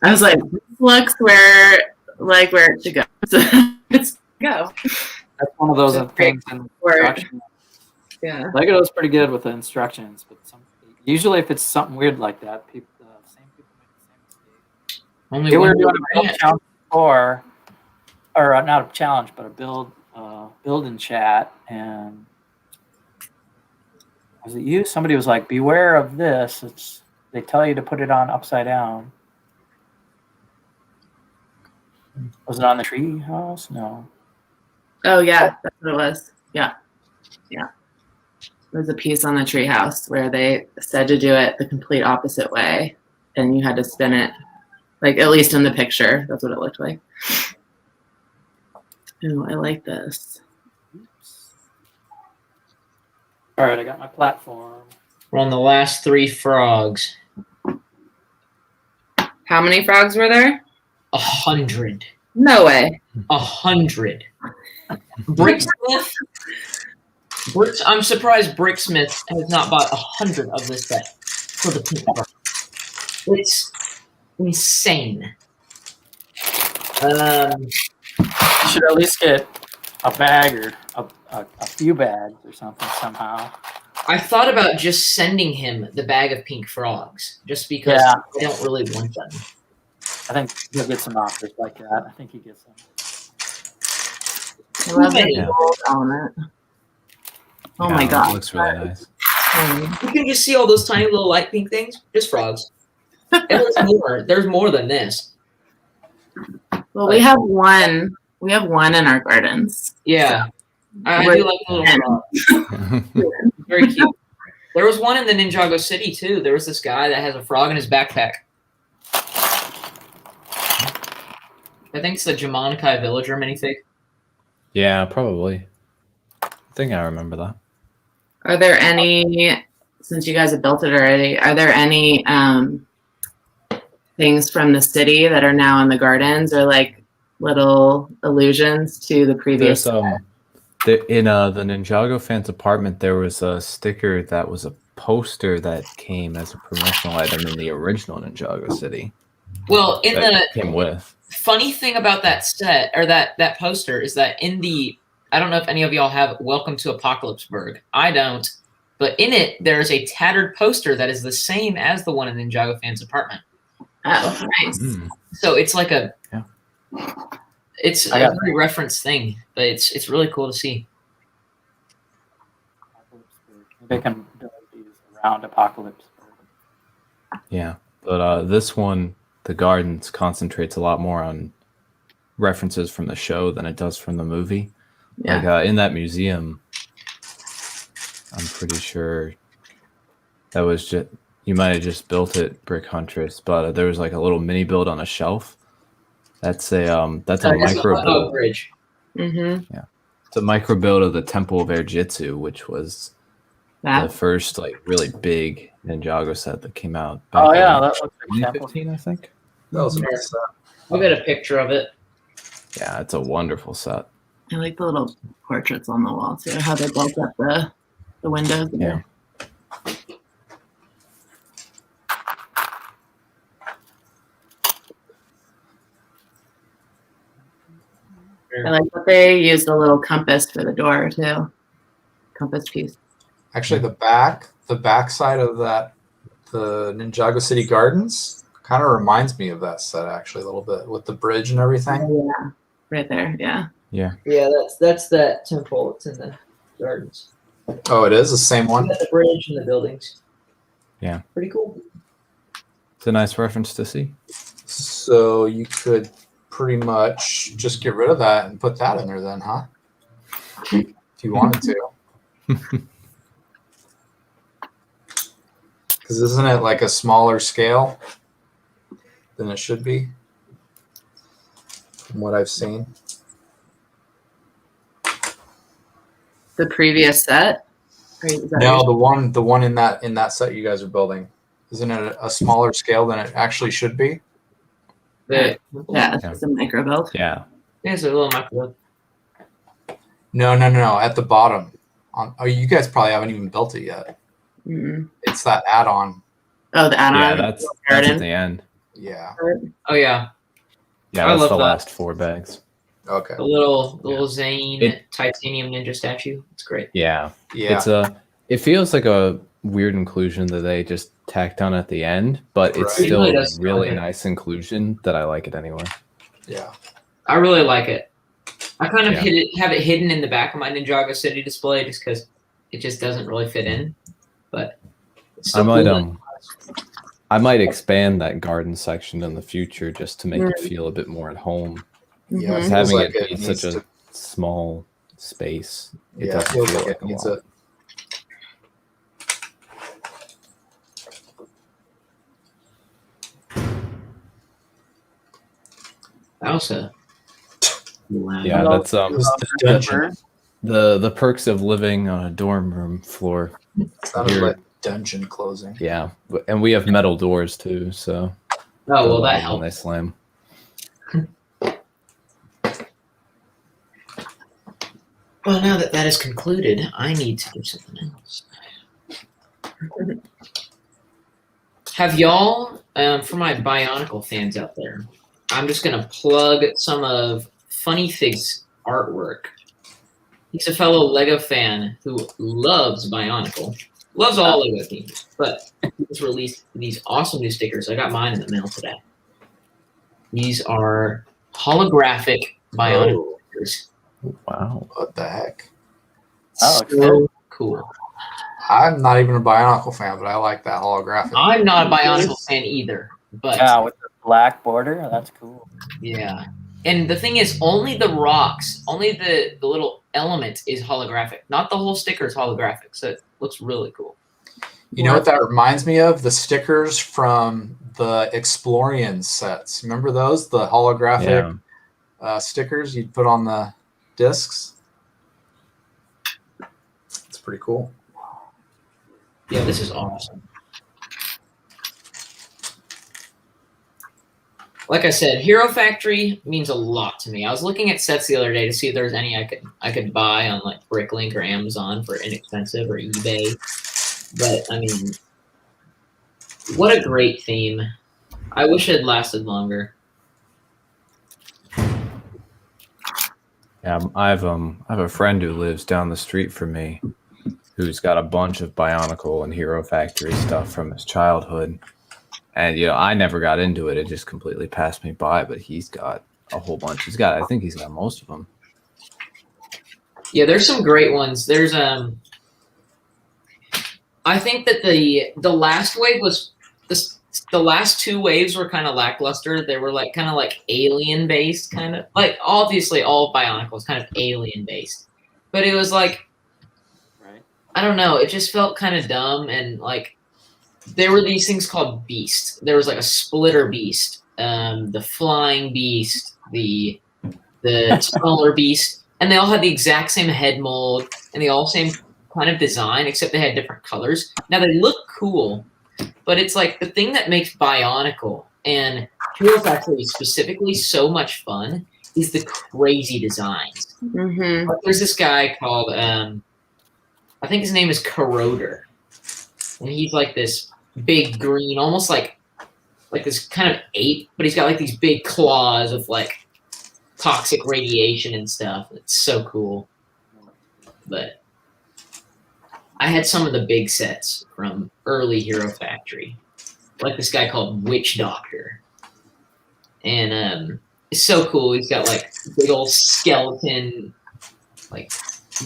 I was like, this looks where it should go. So let's go. that's one of those That's things in Word. instructions. Yeah. Lego's pretty good with the instructions, but usually if it's something weird like that, the same people make the same mistake. Only They were one doing a build challenge before, or not a challenge, but a build in chat, and was it you? Somebody was like, "Beware of this. They tell you to put it on upside down." Was it on the tree house? No. Oh yeah, that's what it was. Yeah. Yeah. There was a piece on the treehouse where they said to do it the complete opposite way, and you had to spin it, like at least in the picture. That's what it looked like. Oh, I like this. All right, I got my platform. We're on the last 3 frogs. How many frogs were there? 100. No way. 100. Bricksmith. I'm surprised Bricksmith has not bought 100 of this set for the pink frog. It's insane. You should at least get a bag or a few bags or something somehow. I thought about just sending him the bag of pink frogs, just because Yeah. I don't really want them. I think he'll get some offers like that. I think he gets them. I love the Yeah. gold element. Oh my It god. looks really nice. You can just see all those tiny little light pink things, just frogs. And there's more. There's more than this. Well, we have one. We have one in our gardens. Yeah, I do like the little frog. Very cute. There was one in the Ninjago City too. There was this guy that has a frog in his backpack. I think it's the Jamonikai villager minifig. Yeah, probably. I think I remember that. Are there any, since you guys have built it already, are there any things from the city that are now in the gardens, or like little allusions to the previous? There's in the Ninjago fans apartment, there was a sticker that was a poster that came as a promotional item in the original Ninjago City. Well, in That the came with. funny thing about that set or that poster is that in the, I don't know if any of y'all have Welcome to Apocalypseburg. I don't, but in it there is a tattered poster that is the same as the one in Ninjago fans apartment. Oh, nice. Mm. So it's like a, Yeah. it's I a got very reference thing, but it's really cool to see. They can build these around Apocalypse. Yeah, but this one, the Gardens, concentrates a lot more on references from the show than it does from the movie. Yeah. Like in that museum, I'm pretty sure that was just, you might have just built it, Brick Huntress, but there was like a little mini build on a shelf. That's a micro build. Bridge. Mm-hmm. It's a micro build of the Temple of Air Jitsu, which was the first like really big Ninjago set that came out back Oh yeah, in that looks like 2015, I think. That was a nice set. I'll get a picture of it. Yeah, it's a wonderful set. I like the little portraits on the wall too. How they built up the windows. Yeah. I like that they used a little compass for the door too. Compass piece. Actually, the back side of that, the Ninjago City Gardens, kind of reminds me of that set actually a little bit with the bridge and everything. Oh, yeah, right there. Yeah. Yeah. Yeah, that's that temple. It's in the gardens. Oh, it is the same one. The bridge and the buildings. Yeah. Pretty cool. It's a nice reference to see. So you could pretty much just get rid of that and put that in there then, huh? If you wanted to. Because isn't it like a smaller scale than it should be? From what I've seen. The previous set. Or is that No, the one in that set you guys are building. Isn't it a smaller scale than it actually should be? The, yeah, it's a micro build. Yeah. There's a little micro. No. At the bottom. Oh, you guys probably haven't even built it yet. Mm-mm. It's that add-on. Oh, the add-on. Yeah, that's at the end. Yeah. Oh yeah, Yeah, I that's love the that. last 4 bags. Okay. the little Zane It- titanium ninja statue. It's great. Yeah. Yeah. It feels like a weird inclusion that they just tacked on at the end, but it's Right. still It really a does. really Okay. nice inclusion that I like it anyway. Yeah. I really like it. I kind of Yeah. have it hidden in the back of my Ninjago City display just because it just doesn't really fit in. But it's still cool. I might expand that garden section in the future just to make it Mm. feel a bit more at home. Yeah. Mhm. It feels Having like it be needs such a to- small space, it yeah, it doesn't feels feel like like it a needs lot. it. Elsa. Wow. Yeah, that's It was the dungeon. the perks of living on a dorm room floor. Sounded Here- like dungeon closing. Yeah, and we have metal doors too, so Oh well, they're that loud when helps. they slam. Well, now that that is concluded, I need to do something else. Have y'all, for my Bionicle fans out there, I'm just going to plug some of Funny Fig's artwork. He's a fellow Lego fan who loves Bionicle, loves all Lego themes, but he's released these awesome new stickers. I got mine in the mail today. These are holographic Bionicle Oh, stickers. Wow. what the heck? Oh, So cool. I'm not even a Bionicle fan, but I like that holographic. I'm not a Bionicle fan either, but Yeah, with the black border, that's cool. yeah. And the thing is, only the rocks, only the little element is holographic. Not the whole sticker is holographic, so it looks really cool. You know what that reminds me of? The stickers from the Explorian sets. Remember those? The holographic stickers you'd put on the discs? It's pretty cool. Yeah, this is awesome. Like I said, Hero Factory means a lot to me. I was looking at sets the other day to see if there's any I could buy on like Bricklink or Amazon for inexpensive or eBay. But I mean, what a great theme! I wish it had lasted longer. Yeah, I have a friend who lives down the street from me, who's got a bunch of Bionicle and Hero Factory stuff from his childhood, And I never got into it. It just completely passed me by. But he's got a whole bunch. I think he's got most of them. Yeah, there's some great ones. There's I think that the last wave was the last two waves were kind of lackluster. They were kind of alien based, kind of like obviously all Bionicle was kind of alien based, but it was right. I don't know. It just felt kind of dumb, and there were these things called beasts. There was a splitter beast, the flying beast, the smaller beast, and they all had the exact same head mold and the all same kind of design, except they had different colors. Now they look cool, but it's the thing that makes Bionicle and Hero Factory specifically so much fun is the crazy designs. Mm-hmm. There's this guy called I think his name is Corroder, and he's this big green, almost like this kind of ape, but he's got these big claws of toxic radiation and stuff. It's so cool. But I had some of the big sets from early Hero Factory, like this guy called Witch Doctor, and it's so cool. He's got big old skeleton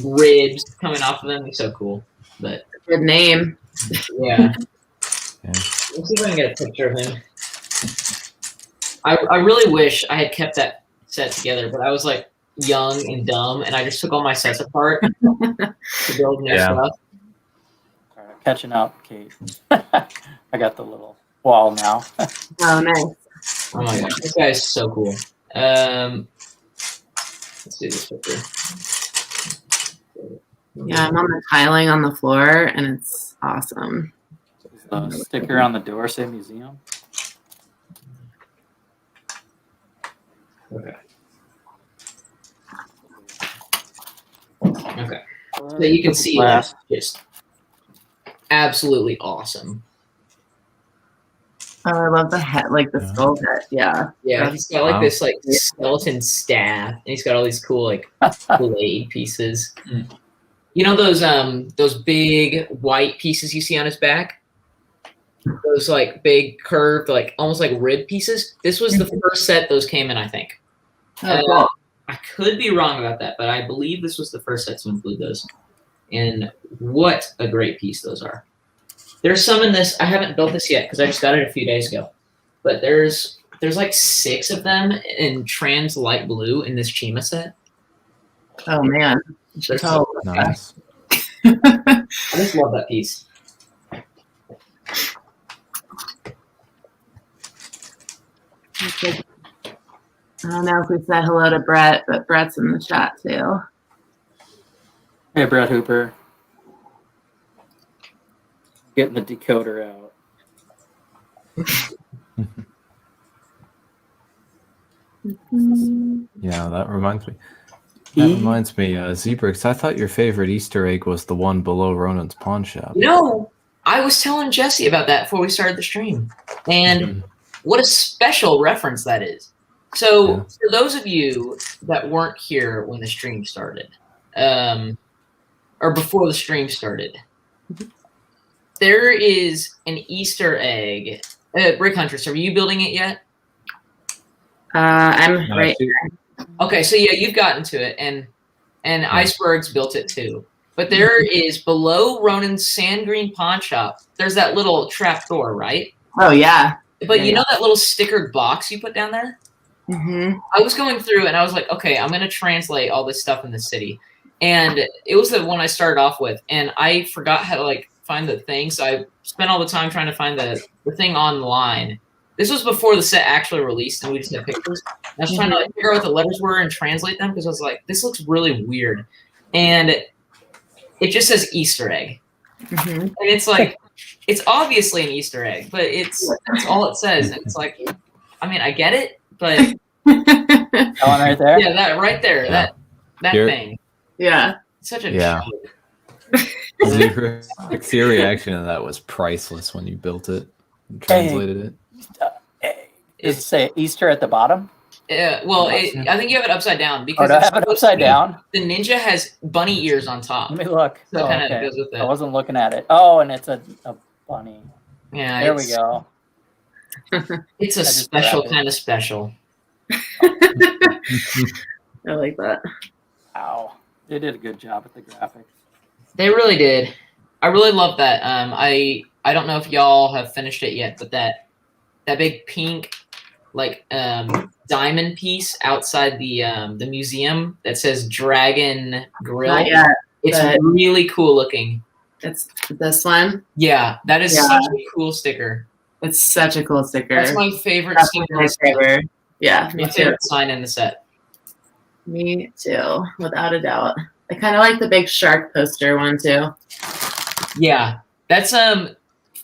ribs coming off of them. He's so cool. But Good name. yeah. Let's see if I can get a picture of him. I really wish I had kept that set together, but I was young and dumb, and I just took all my sets apart to build new stuff. All right, catching up, Kate. I got the little wall now. Oh, nice. Oh my gosh, this guy is so cool. Let's see this picture. Yeah, I'm on the tiling on the floor, and it's awesome. The sticker on the door say museum. Okay. Okay. So you can see that's just absolutely awesome. Oh, I love the head, the skull head. Yeah. Yeah, he's got this skeleton staff, and he's got all these cool blade pieces. You know those big white pieces you see on his back? Those big curved, almost like rib pieces. This was the first set those came in, I think. Oh, cool. I could be wrong about that, but I believe this was the first set to include those. And what a great piece those are. There's some in this. I haven't built this yet because I just got it a few days ago. But there's 6 of them in trans light blue in this Chima set. Oh, man. They're so Nice. I just love that piece. I don't know if we said hello to Brett, but Brett's in the chat too. Hey, Brett Hooper. Getting the decoder out. Yeah, that reminds me. Zebrix, I thought your favorite Easter egg was the one below Ronan's pawn shop. No, I was telling Jesse about that before we started the stream. And what a special reference that is. So for those of you that weren't here when the stream started, or before the stream started, there is an Easter egg. Brick Huntress, are you building it yet? I'm right here. Okay, so yeah, you've gotten to it, and Iceberg's built it too. But there is below Ronan's sand green pawn shop. There's that little trap door, right? Oh yeah. But you know that little stickered box you put down there? Mm-hmm. I was going through and I was like, okay, I'm gonna translate all this stuff in the city, and it was the one I started off with, and I forgot how to find the thing, so I spent all the time trying to find the thing online. This was before the set actually released, and we just had pictures. I was trying to figure out what the letters were and translate them because I was like, this looks really weird. And it just says Easter egg. Mm-hmm. And it's it's obviously an Easter egg, but that's all it says. And it's I mean, I get it, but That one right there? yeah, that right there, Yeah. that Here. thing. Yeah. It's such a Yeah. joke. Zebrix, your reaction to that was priceless when you built it and translated it. Does it say Easter at the bottom? Well, I think you have it upside down because do I have it upside down? The ninja has bunny ears on top. Let me look. So it kind of okay. goes with I it. wasn't looking at it. Oh, and it's a bunny. Yeah, There we go. It's a just special grabbed it. kind of special. I like that. Ow. They did a good job with the graphics. They really did. I really love that. I don't know if y'all have finished it yet, but that big pink diamond piece outside the museum that says Dragon Grill. Not yet. It's but- really cool looking. It's this one. Yeah, that is such a cool sticker. It's such a cool sticker. That's my favorite That's sticker. my favorite. Yeah, me My too. favorite sign in the set. Me too, without a doubt. I kind of like the big shark poster one too. Yeah, that's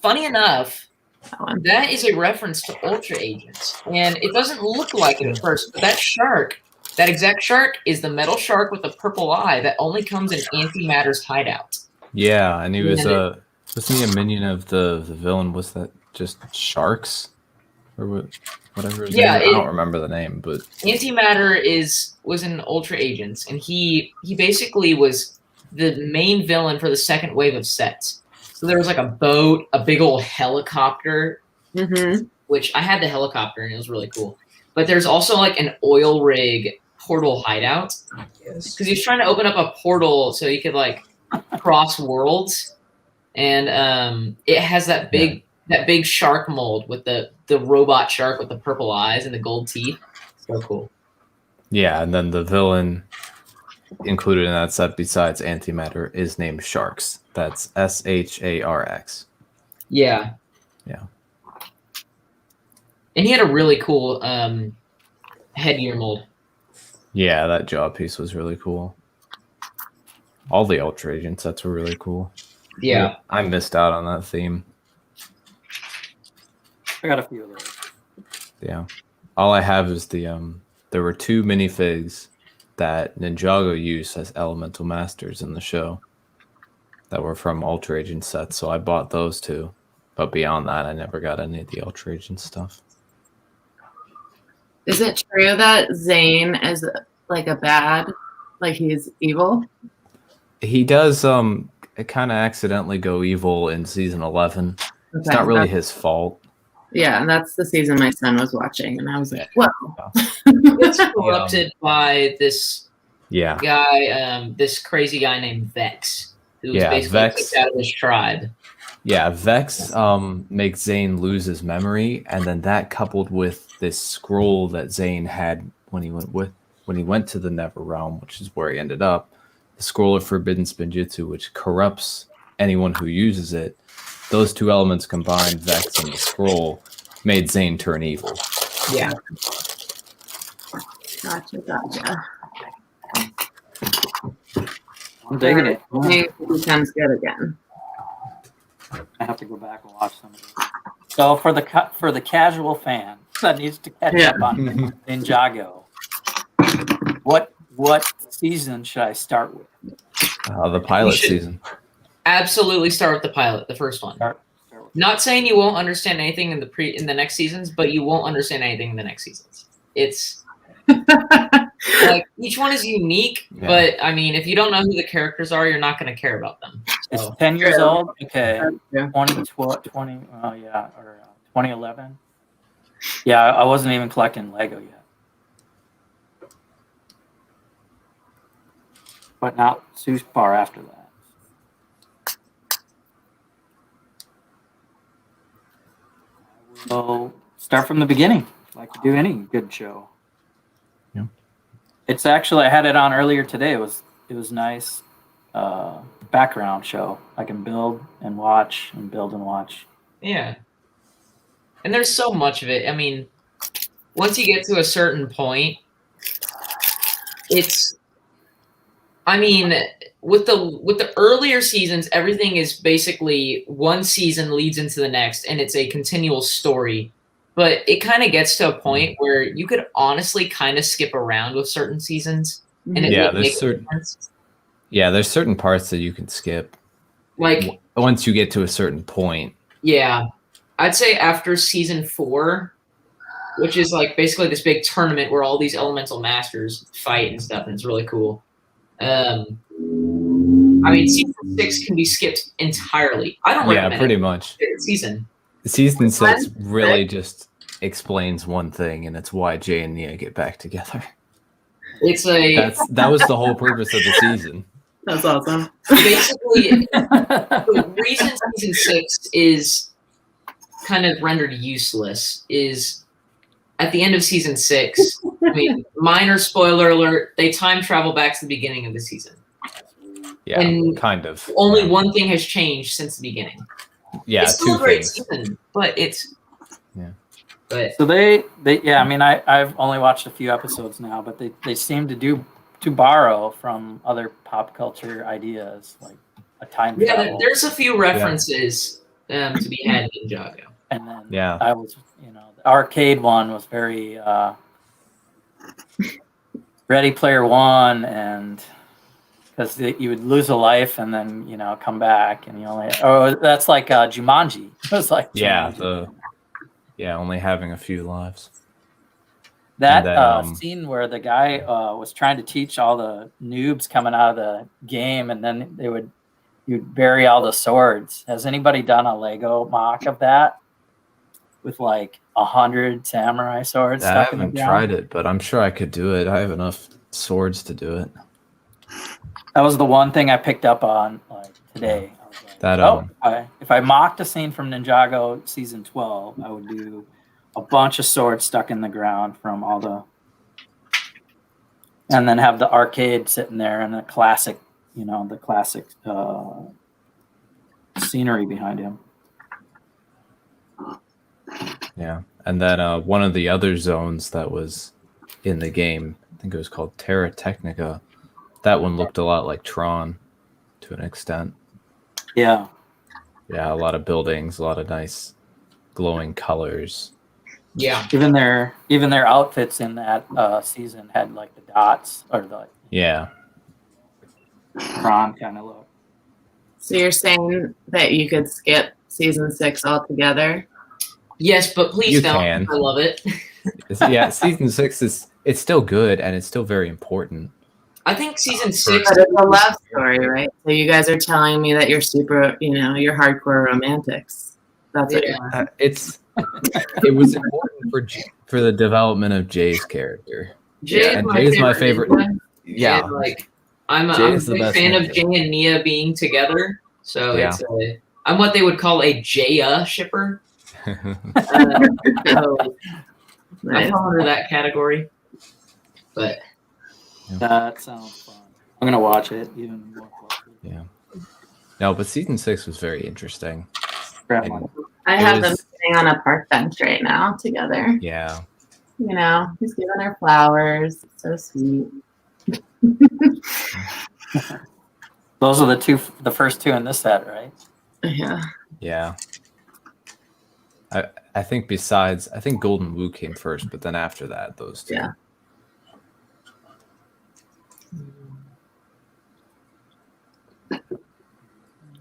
funny enough. That one. That is a reference to Ultra Agents, and it doesn't look like it at first, but that shark, that exact shark, is the metal shark with the purple eye that only comes in Antimatter's hideout. Yeah, and he was wasn't he a minion of the villain? Was that just Sharks or whatever his name? I don't remember the name, but Antimatter was in Ultra Agents, and he basically was the main villain for the second wave of sets. So there was like a boat, a big old helicopter, which I had the helicopter and it was really cool. But there's also like an oil rig portal hideout because he's trying to open up a portal so he could like cross worlds, and it has that big shark mold with the robot shark with the purple eyes and the gold teeth. So cool. Yeah, and then the villain included in that set besides Antimatter is named Sharks. That's SHARX. Yeah. Yeah. And he had a really cool headgear mold. Yeah, that jaw piece was really cool. All the Ultra Agent sets were really cool. Yeah. I missed out on that theme. I got a few of those. Yeah. All I have is the there were 2 minifigs that Ninjago used as elemental masters in the show that were from Ultra Agent sets, so I bought those 2. But beyond that, I never got any of the Ultra Agent stuff. Is it true that Zane is like a bad, like he's evil? He does kind of accidentally go evil in season 11. It's not really his fault. Yeah, and that's the season my son was watching, and I was like, "Whoa!" It's corrupted by this guy, this crazy guy named Vex, who was basically kicked out of his tribe. Yeah, Vex makes Zane lose his memory, and then that coupled with this scroll that Zane had when he went to the Never Realm, which is where he ended up, the scroll of Forbidden Spinjitzu, which corrupts anyone who uses it. Those 2 elements combined, Vex and the scroll, made Zane turn evil. Yeah. Gotcha. I'm digging it. He becomes good again. I have to go back and watch some of these. So for the casual fan that needs to catch up on Ninjago, what season should I start with? The pilot season. Absolutely start with the pilot, the first one. Start with Not saying you won't understand anything in the next seasons, but you won't understand anything in the next seasons. It's like each one is unique, but I mean, if you don't know who the characters are, you're not going to care about them. So. It's 10 years old. Okay, 2011. Yeah, I wasn't even collecting Lego yet, but not too far after that. So start from the beginning, like to do any good show. Yeah. It's actually, I had it on earlier today. It was nice background show. I can build and watch and build and watch. Yeah. And there's so much of it. I mean, once you get to a certain point, with the earlier seasons, everything is basically one season leads into the next, and it's a continual story. But it kind of gets to a point where you could honestly kind of skip around with certain seasons, and there's certain parts that you can skip. Like once you get to a certain point. Yeah, I'd say after season 4, which is like basically this big tournament where all these elemental masters fight and stuff, and it's really cool. I mean, season 6 can be skipped entirely. I don't recommend pretty much. Season. Season 6 really just explains one thing, and it's why Jay and Nia get back together. That was the whole purpose of the season. That's awesome. Basically, the reason season 6 is kind of rendered useless is at the end of season 6. I mean, minor spoiler alert: they time travel back to the beginning of the season. Yeah, and kind of. Only one thing has changed since the beginning. Yeah, it's still two a great things. season, but it's But So they yeah, I mean, I've only watched a few episodes now, but they seem to borrow from other pop culture ideas, like a time travel. there's a few references to be had in Ninjago. And then I was, the arcade one was very Ready Player One, and because you would lose a life and then come back, and that's like Jumanji. It was like Jumanji. Only having a few lives. That scene where the guy was trying to teach all the noobs coming out of the game, and then you'd bury all the swords. Has anybody done a Lego mock of that with like 100 samurai swords? I haven't tried it, but I'm sure I could do it. I have enough swords to do it. That was the one thing I picked up on today. I was like, if I mocked a scene from Ninjago season 12, I would do a bunch of swords stuck in the ground from all and then have the arcade sitting there and the classic scenery behind him. Yeah, and then one of the other zones that was in the game, I think it was called Terra Technica. That one looked a lot like Tron to an extent. Yeah. Yeah, a lot of buildings, a lot of nice glowing colors. Yeah. Even their outfits in that season had like the dots or the Tron kind of look. So you're saying that you could skip season 6 altogether? Yes, but please don't. I love it. Season 6 it's still good and it's still very important. I think season 6 But it's a love story, right? So you guys are telling me that you're super, you're hardcore romantics. That's what it was important for the development of Jay's character. Jay is my favorite. Yeah, I'm a big fan of Jay and Nia being together. So I'm what they would call a Jaya shipper. So I fall under that category. But that sounds fun. I'm gonna watch it even more closely. Yeah. No, but season 6 was very interesting. I have them sitting on a park bench right now together. Yeah. He's giving her flowers. It's so sweet. Those are the first two in this set, right? Yeah. Yeah. I think Golden Wu came first, but then after that, those two. Yeah.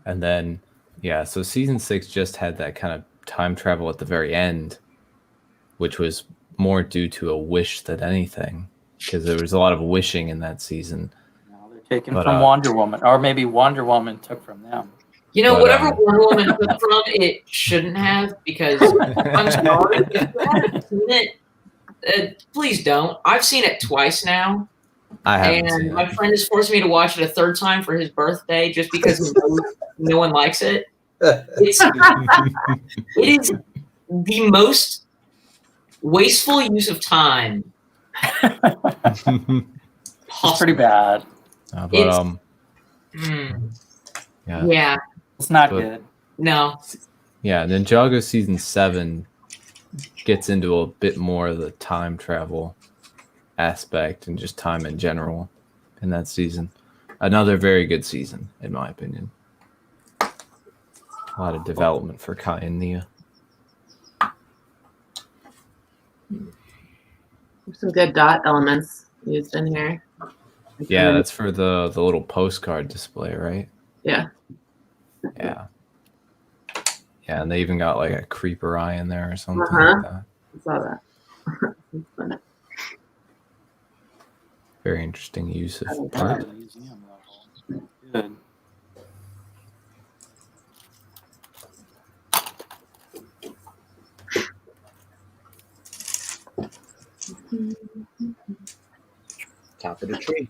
And then, so season 6 just had that kind of time travel at the very end, which was more due to a wish than anything, because there was a lot of wishing in that season. No, they're taken from Wonder Woman, or maybe Wonder Woman took from them. Whatever Wonder Woman took from, it shouldn't have, because I'm sorry, if you haven't seen it, please don't. I've seen it twice now. I haven't seen it. My friend has forced me to watch it a third time for his birthday just because no one likes it. It is the most wasteful use of time. It's pretty bad. Yeah. It's not good. No. Yeah, Ninjago season 7 gets into a bit more of the time travel aspect and just time in general in that season. Another very good season, in my opinion. A lot of development for Kai and Nia. Some good dot elements used in here. Yeah, that's for the little postcard display, right? Yeah. Yeah. Yeah, and they even got like a creeper eye in there or something like that. I saw that. Very interesting use of art. Good. Top of the tree.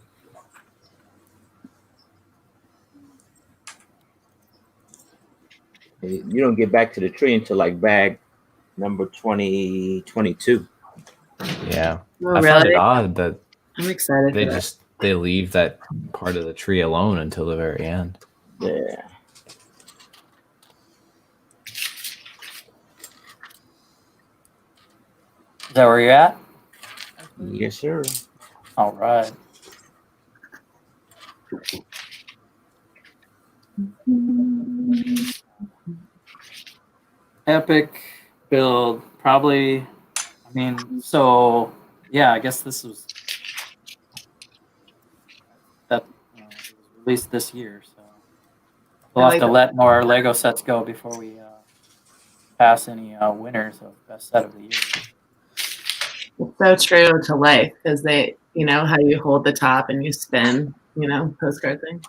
You don't get back to the tree until like bag number 2022. Yeah. Oh, I find it really? odd that I'm excited they for that. just they leave that part of the tree alone until the very end. Yeah. Is that where you're at? Yes, sir. All right. Epic build, probably. I mean, so yeah, I guess this was that it was released this year, so we'll I have like to that. let more Lego sets go before we pass any winners of best set of the year. It's so true to life because they, how you hold the top and you spin, postcard thing.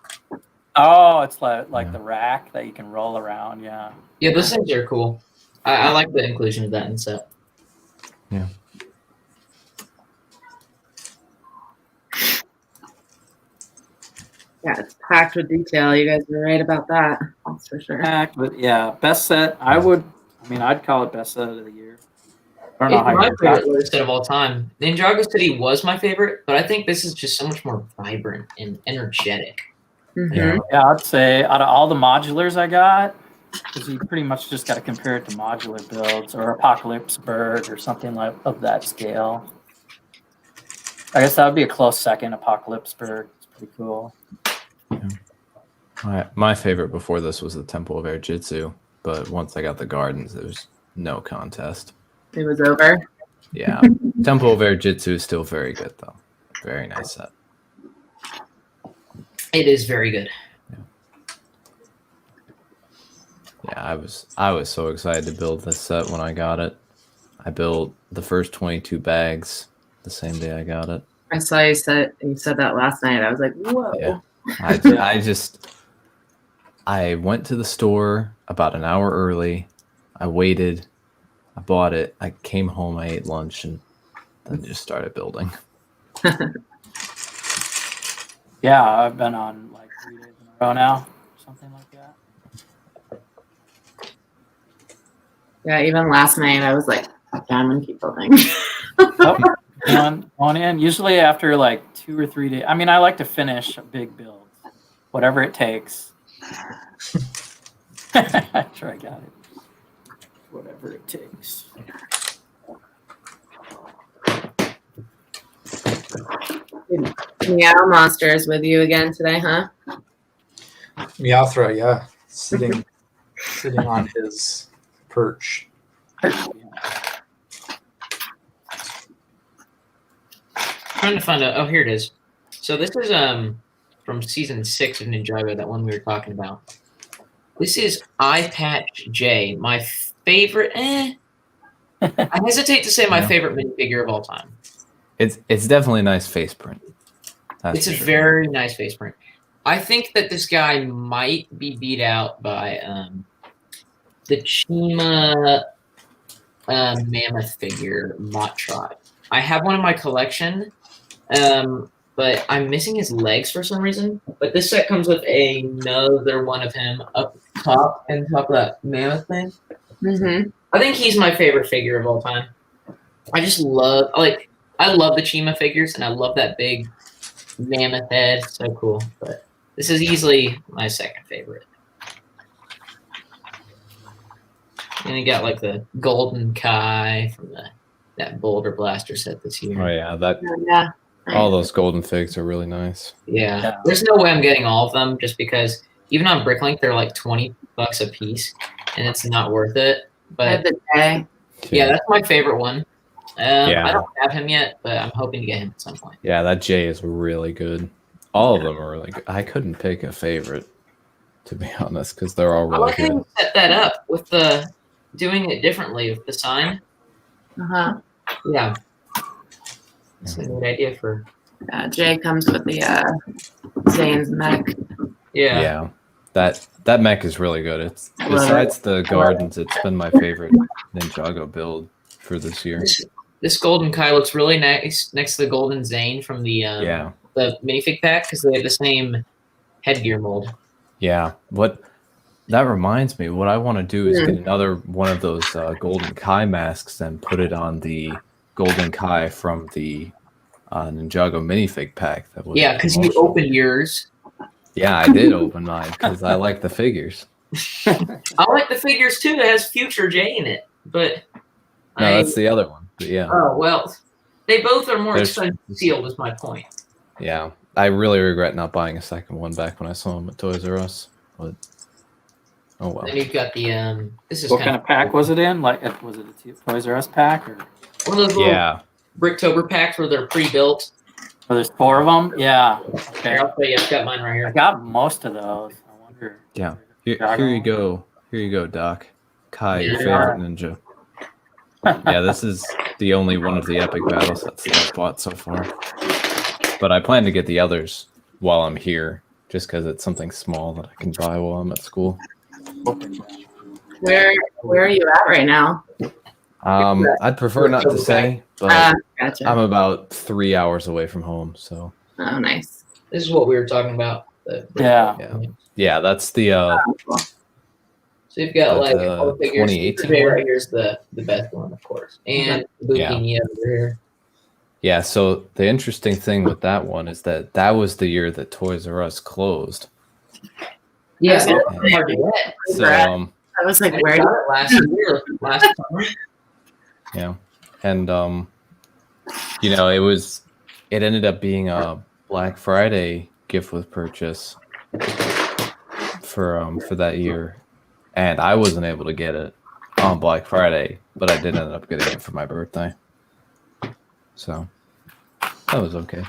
Oh, it's like Yeah. the rack that you can roll around. Yeah. Yeah, those things are cool. I like the inclusion of that in the set. Yeah. Yeah, it's packed with detail. You guys were right about that. That's for sure. But yeah, best set. I'd call it best set of the year. I don't know It's how my you favorite Lego set of all time. Ninjago City was my favorite, but I think this is just so much more vibrant and energetic. Mhm. Yeah. Yeah, I'd say out of all the modulars I got, because you pretty much just got to compare it to modular builds or Apocalypseburg or something like of that scale. I guess that would be a close second. Apocalypseburg. It's pretty cool. My favorite before this was the Temple of Air Jitsu, but once I got the gardens, there was no contest. It was over. Yeah. Temple of Air Jitsu is still very good, though. Very nice set. It is very good. Yeah, I was so excited to build this set when I got it. I built the first 22 bags the same day I got it. I saw you said that last night. I was like, whoa. Yeah. I went to the store about an hour early. I waited. I bought it. I came home. I ate lunch and then just started building. Yeah, I've been on like 3 days in a row now, something like that. Yeah, even last night I was like, okay, I'm gonna keep building. Going in. Usually after like 2 or 3 days. I mean, I like to finish a big build, whatever it takes. I'm sure I got it. Whatever it takes. Meow Monsters with you again today, huh? Meowthra, yeah, sitting on his perch. Trying to find out. Oh, here it is. So this is from season 6 of Ninjago, that one we were talking about. This is Eye Patch J, my favorite. I hesitate to say my favorite minifigure of all time. It's definitely a nice face print. It's a very nice face print. I think that this guy might be beat out by the Chima mammoth figure, Mott Tribe. I have one in my collection, but I'm missing his legs for some reason. But this set comes with another one of him up top and top of that mammoth thing. Mm-hmm. I think he's my favorite figure of all time. I just love, I love the Chima figures, and I love that big mammoth head. So cool. But this is easily my second favorite. And you got like the Golden Kai from that Boulder Blaster set this year. Oh yeah, Yeah. all those golden figs are really nice. Yeah. There's no way I'm getting all of them just because even on Bricklink they're like $20 a piece, and it's not worth it. I have But the day. yeah, that's my favorite one. Yeah. I don't have him yet, but I'm hoping to get him at some point. Yeah, that J is really good. All of them are really good. I couldn't pick a favorite, to be honest, because they're all I really like how good. you set that up with the doing it differently with the sign. Uh-huh. Yeah. That's a good idea for Jay comes with the Zane's mech. yeah. That mech is really good. It's besides the gardens, it's been my favorite Ninjago build for this year. This Golden Kai looks really nice next to the Golden Zane from the minifig pack because they have the same headgear mold. Yeah. That reminds me, what I want to do is get another one of those Golden Kai masks and put it on the Golden Kai from the Ninjago minifig pack. That was because you opened yours. Yeah, I did open mine because I like the figures. I like the figures too. It has Future J in it, but no, that's the other one. But yeah. Oh well, they both are more expensive sealed. Is my point. Yeah, I really regret not buying a second one back when I saw them at Toys R Us. But oh well. Then you've got the This is what kind of pack was it in? Like, was it a Toys R Us pack or one of those little Bricktober packs where they're pre-built? Oh, there's 4 of them. Yeah. Okay. Here, I'll tell you, I've got mine right here. I got most of those. I wonder. Yeah. Here you go. Here you go, Doc. Kai, your favorite ninja. Yeah, this is the only one of the epic battle sets that I've bought so far. But I plan to get the others while I'm here, just because it's something small that I can buy while I'm at school. Where are you at right now? I'd prefer not to say, but Gotcha. I'm about 3 hours away from home, so. Oh, nice. This is what we were talking about. Yeah, that's the. Cool. So you've got like all the figures. 2018 right here's the best one, of course, and Bukini over here. Yeah, so the interesting thing with that one is that was the year that Toys R Us closed. Yeah, so I was like, where did it last summer? Yeah, and it ended up being a Black Friday gift with purchase for that year, and I wasn't able to get it on Black Friday, but I did end up getting it for my birthday, so that was okay.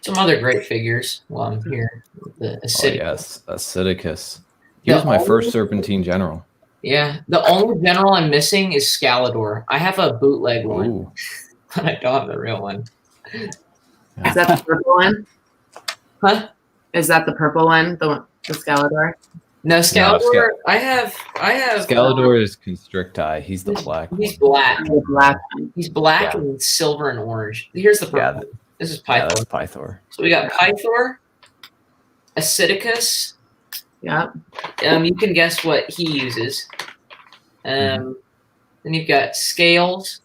Some other great figures while I'm here. The Acidicus. Oh yes, Acidicus. He was my first Serpentine General. Yeah, the only general I'm missing is Scalador. I have a bootleg one, but I don't have the real one. Yeah. Is that the purple one? Huh? Is that the purple one? The Scalador? No, Scalador. I have. Scalador is Constricti. He's the black. He's black. He's black Yeah. and silver and orange. Here's the purple. This is Pythor. Yeah, that's Pythor. So we got Pythor, Acidicus. Yeah. You can guess what he uses. Then you've got Scales.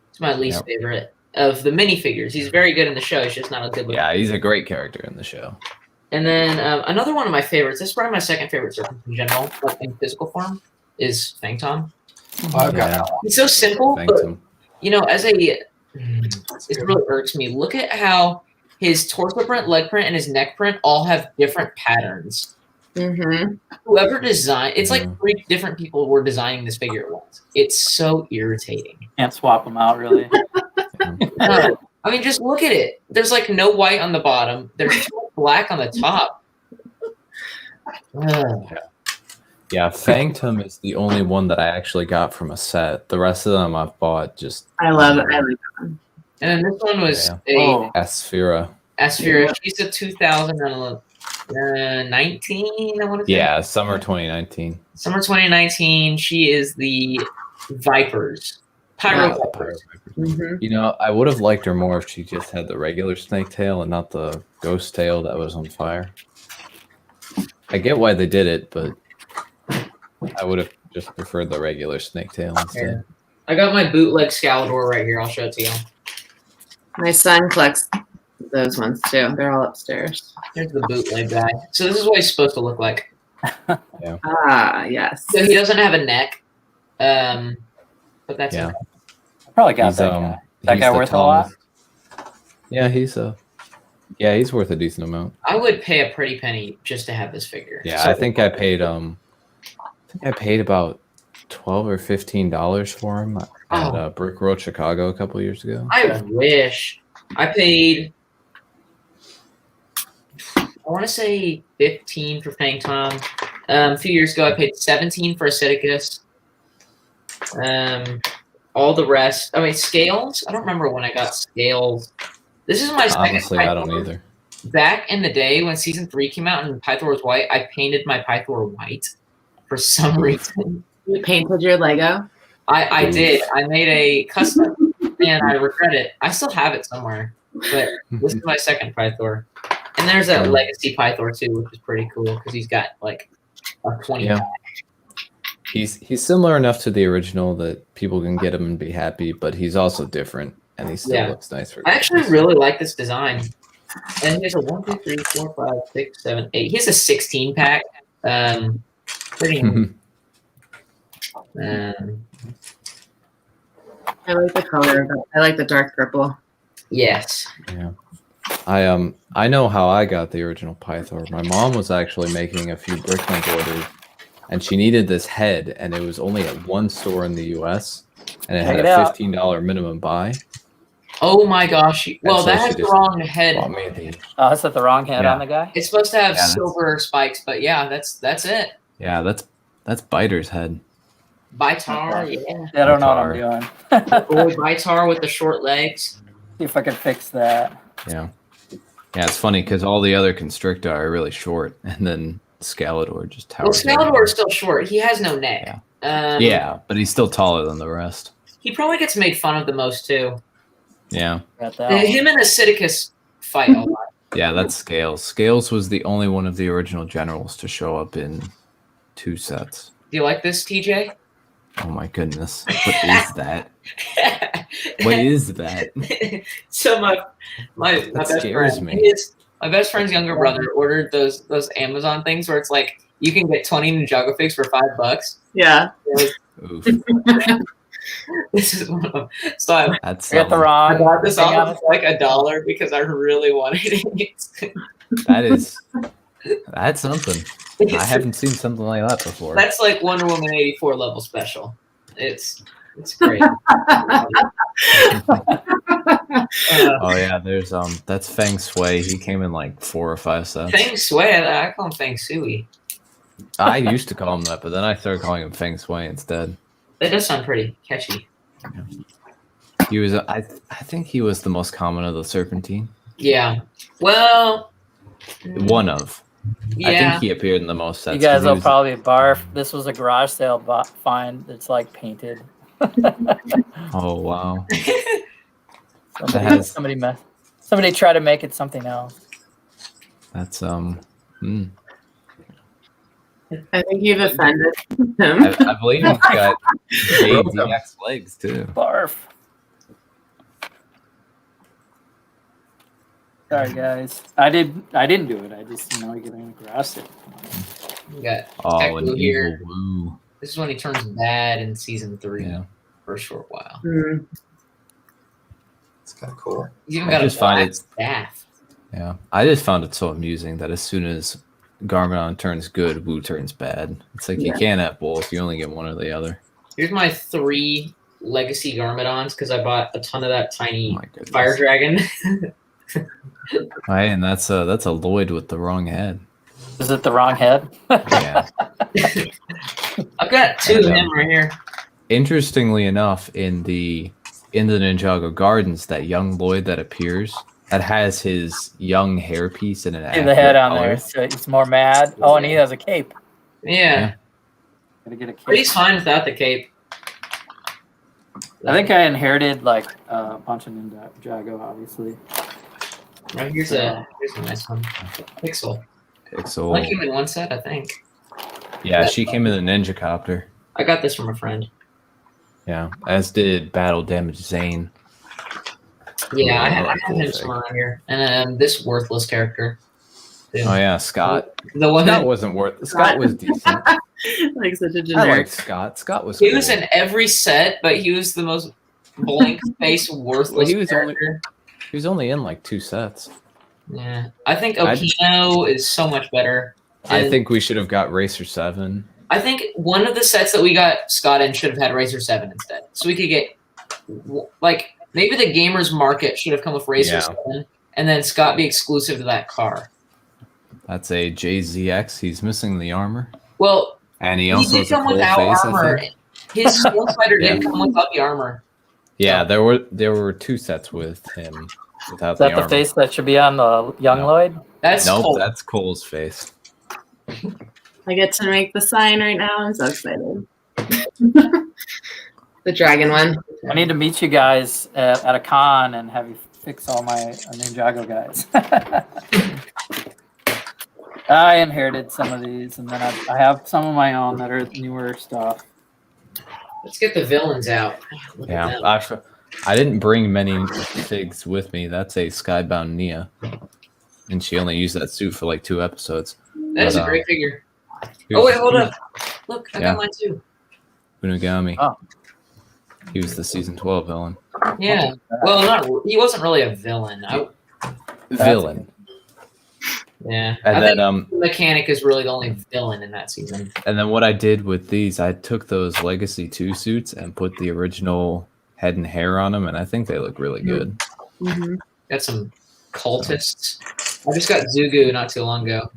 It's my least favorite of the minifigures. He's very good in the show. He's just not a good looking. Yeah, he's a great character in the show. And then another one of my favorites, this is probably my second favorite Serpentine General, like in physical form, is Fang Tom. I've got that one. It's so simple, Fang but Tom. it really irks me. Look at how his torso print, leg print, and his neck print all have different patterns. Mm-hmm. Whoever designed, it's like 3 different people were designing this figure at once. It's so irritating. Can't swap them out, really. No, I mean, just look at it. There's like no white on the bottom. There's black on the top. Yeah, Fang Tom is the only one that I actually got from a set. The rest of them I've bought just. I love it. I like that one. And then this one was Asphira. Asphira. She's a 2019, I want to say. Yeah, summer 2019. Summer 2019. She is the Vipers. Pyro Vipers. Mm-hmm. You know, I would have liked her more if she just had the regular snake tail and not the ghost tail that was on fire. I get why they did it, but I would have just preferred the regular snake tail instead. I got my bootleg Scalador right here. I'll show it to you. My son collects those ones too. They're all upstairs. Here's the bootleg guy. So this is what he's supposed to look like. Yeah. Ah, yes. So he doesn't have a neck. But that's Yeah. okay. I probably got that guy. That guy worth a lot? Yeah, he's worth a decent amount. I would pay a pretty penny just to have this figure. Yeah, I think I paid about $12 or $15 for him at Brick Road, Chicago a couple years ago. I wish. I paid, I want to say 15 for Fang Tom. A few years ago, I paid 17 for Acidicus. All the rest. I mean, Scales. I don't remember when I got Scales. This is my second. Honestly, I don't either. Back in the day when season 3 came out and Pythor was white, I painted my Pythor white for some reason. You painted your Lego? I did. I made a custom man, I regret it. I still have it somewhere, but this is my second Pythor. And there's that Legacy Pythor too, which is pretty cool because he's got like a 20. Yeah. He's similar enough to the original that people can get him and be happy, but he's also different, and he still looks nice for I actually really like this design. And he has a 1, 2, 3, 4, 5, 6, 7, 8. He has a 16 pack. Pretty. I like the color. I like the dark purple. Yes. Yeah. I know how I got the original Pythor. My mom was actually making a few Bricklink orders, and she needed this head, and it was only at one store in the U.S., and it had a $15 minimum buy. Oh my gosh! Well, that has the wrong head. Oh, is that the wrong head on the guy? It's supposed to have silver spikes, but yeah, that's it. Yeah, that's Biter's head. Bitar, I don't know what I'm doing. Old Bitar with the short legs. See if I can fix that. Yeah. Yeah, it's funny because all the other Constrictor are really short, and then Scalador just towers. Well, Scalador is still short. He has no neck. Yeah, but he's still taller than the rest. He probably gets made fun of the most too. Yeah. Him and Acidicus fight a lot. Yeah, that's Scales. Scales was the only one of the original generals to show up in 2 sets. Do you like this, TJ? Oh my goodness. What is that? What is that? So my best friend, my best friend's younger brother ordered those Amazon things where it's like you can get 20 Ninjago figs for $5. Yeah. Oof. This is one of them. So I got the wrong. I bought this off for like $1 because I really wanted it. That's something. I haven't seen something like that before. That's like Wonder Woman 84 level special. It's great. Oh yeah, there's that's Feng Shui. He came in like 4 or 5 sets. Feng Shui, I call him Feng Sui. I used to call him that, but then I started calling him Feng Shui instead. That does sound pretty catchy. Yeah. He was I think he was the most common of the Serpentine. Yeah. Well, one of. Yeah. I think he appeared in the most sets. You guys will probably barf. This was a garage sale find. It's like painted. Oh wow! Somebody tried to make it something else. That's I think you've offended him. I believe he's got JDX legs too. Barf. Sorry guys, I didn't do it. I just I get in the garage sale. We got an here. evil woo. This is when he turns bad in season 3 for a short while. It's kind of cool. He's even got a black staff. Yeah, I just found it so amusing that as soon as Garmadon turns good, Wu turns bad. It's like you can't have both. You only get one or the other. Here's my 3 legacy Garmadons because I bought a ton of that tiny fire dragon. Right, and that's a Lloyd with the wrong head. Is it the wrong head? Yeah. I've got 2 of him right here. Interestingly enough, in the Ninjago Gardens, that young Lloyd that appears, that has his young hairpiece and an the head on there, so he's more mad. Oh, and he has a cape. Yeah. Gotta get a cape. But he's fine without the cape. I think I inherited like a bunch of Ninjago, obviously. Right, here's a nice one. Pixel. One came in 1 set, I think. Yeah, she came in the Ninja Copter. I got this from a friend. Yeah, as did Battle Damage Zane. Yeah, I have him somewhere around here. And this worthless character. Too. Oh yeah, Scott. The one that wasn't worth. Scott was decent. Like such a generic. I liked Scott. Scott was. He was in every set, but he was the most blank face worthless character. He was only in like 2 sets. Yeah, I think Okino is so much better. I think we should have got Racer 7. I think one of the sets that we got Scott in should have had Racer 7 instead, so we could get like maybe the Gamers Market should have come with Racer 7, and then Scott be exclusive to that car. That's a JZX. He's missing the armor. Well, and he also has a cool without face. Armor. His Stone Spider didn't come without the armor. Yeah, there were 2 sets with him without the armor. Is that the face that should be on the young Lloyd? That's Cole. That's Cole's face. I get to make the sign right now. I'm so excited. The The dragon one. I need to meet you guys at a con and have you fix all my Ninjago guys. I inherited some of these, and then I have some of my own that are newer stuff. Let's get the villains out. Look Yeah, at them. actually, I didn't bring many figs with me. That's a Skybound Nia, and she only used that suit for like 2 episodes. That is but, a great figure. Here's Oh wait, hold up. Look, I Yeah. got mine too. Unagami. Oh. He was the season 12 villain. Yeah. Well, he wasn't really a villain. Villain. Yeah. And I then think the mechanic is really the only villain in that season. and then what I did with these, I took those Legacy 2 suits and put the original head and hair on them, and I think they look really good. Mm-hmm. Got some cultists. I just got Zugu not too long ago.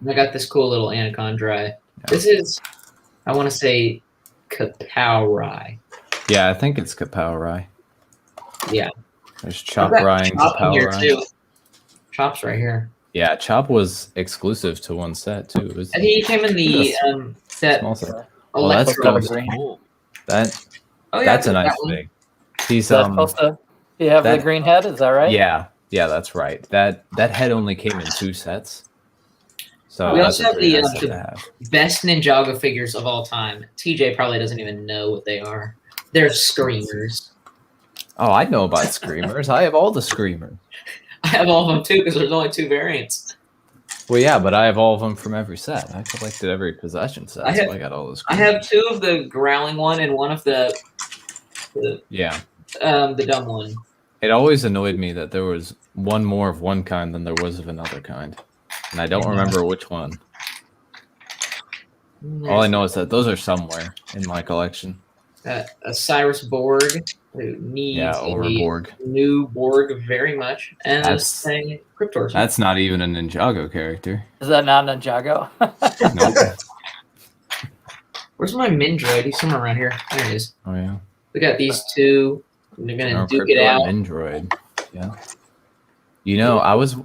And I got this cool little Anacondri. This is, I want to say, Kapow-Rai. Yeah, I think it's Kapow-Rai. Yeah. There's Chop I've got Rai and Chop in here Kapow-Rai. too. Chop's right here. Yeah, Chop was exclusive to one set too. It was And he came in the that small set. electro. Oh, that's Electro. cool. That Oh, yeah, that's a I got nice that one. fig. He's Is that supposed to? You have the that- green head, is that right? yeah, that's right. That head only came in 2 sets. So We that's also a have pretty the, nice set the- to have. Best Ninjago figures of all time. TJ probably doesn't even know what they are. They're screamers. Oh, I know about Screamers. I have all the Screamers. I have all of them too because there's only 2 variants. Well, yeah, but I have all of them from every set. I collected every possession set, so I got all those. I have 2 of the growling one and 1 of the Yeah. dumb one. It always annoyed me that there was one more of one kind than there was of another kind, and I don't remember which one. All I know is that those are somewhere in my collection. A Cyrus Borg who needs Yeah, a Overborg. new Borg very much, and That's- a Cryptor. That's not even a Ninjago character. Is that not Ninjago? Nope. Where's my Mindroid? He's somewhere around here. There he is. Oh yeah. We got these 2. And they're gonna No, duke it Cryptor out. Mindroid. Yeah. You know, I was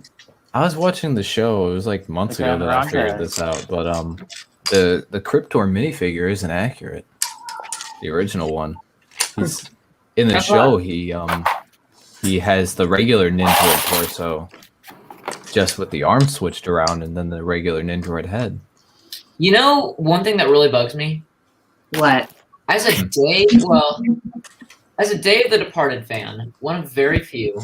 watching the show. It was like months Okay, ago that I wrong figured guy. this out. But the Cryptor minifigure isn't accurate. The original one. He's in the How show. He has the regular Ninjago torso, just with the arm switched around, and then the regular Ninjago head. You know, one thing that really bugs me What? as a Day of the Departed fan, one of very few.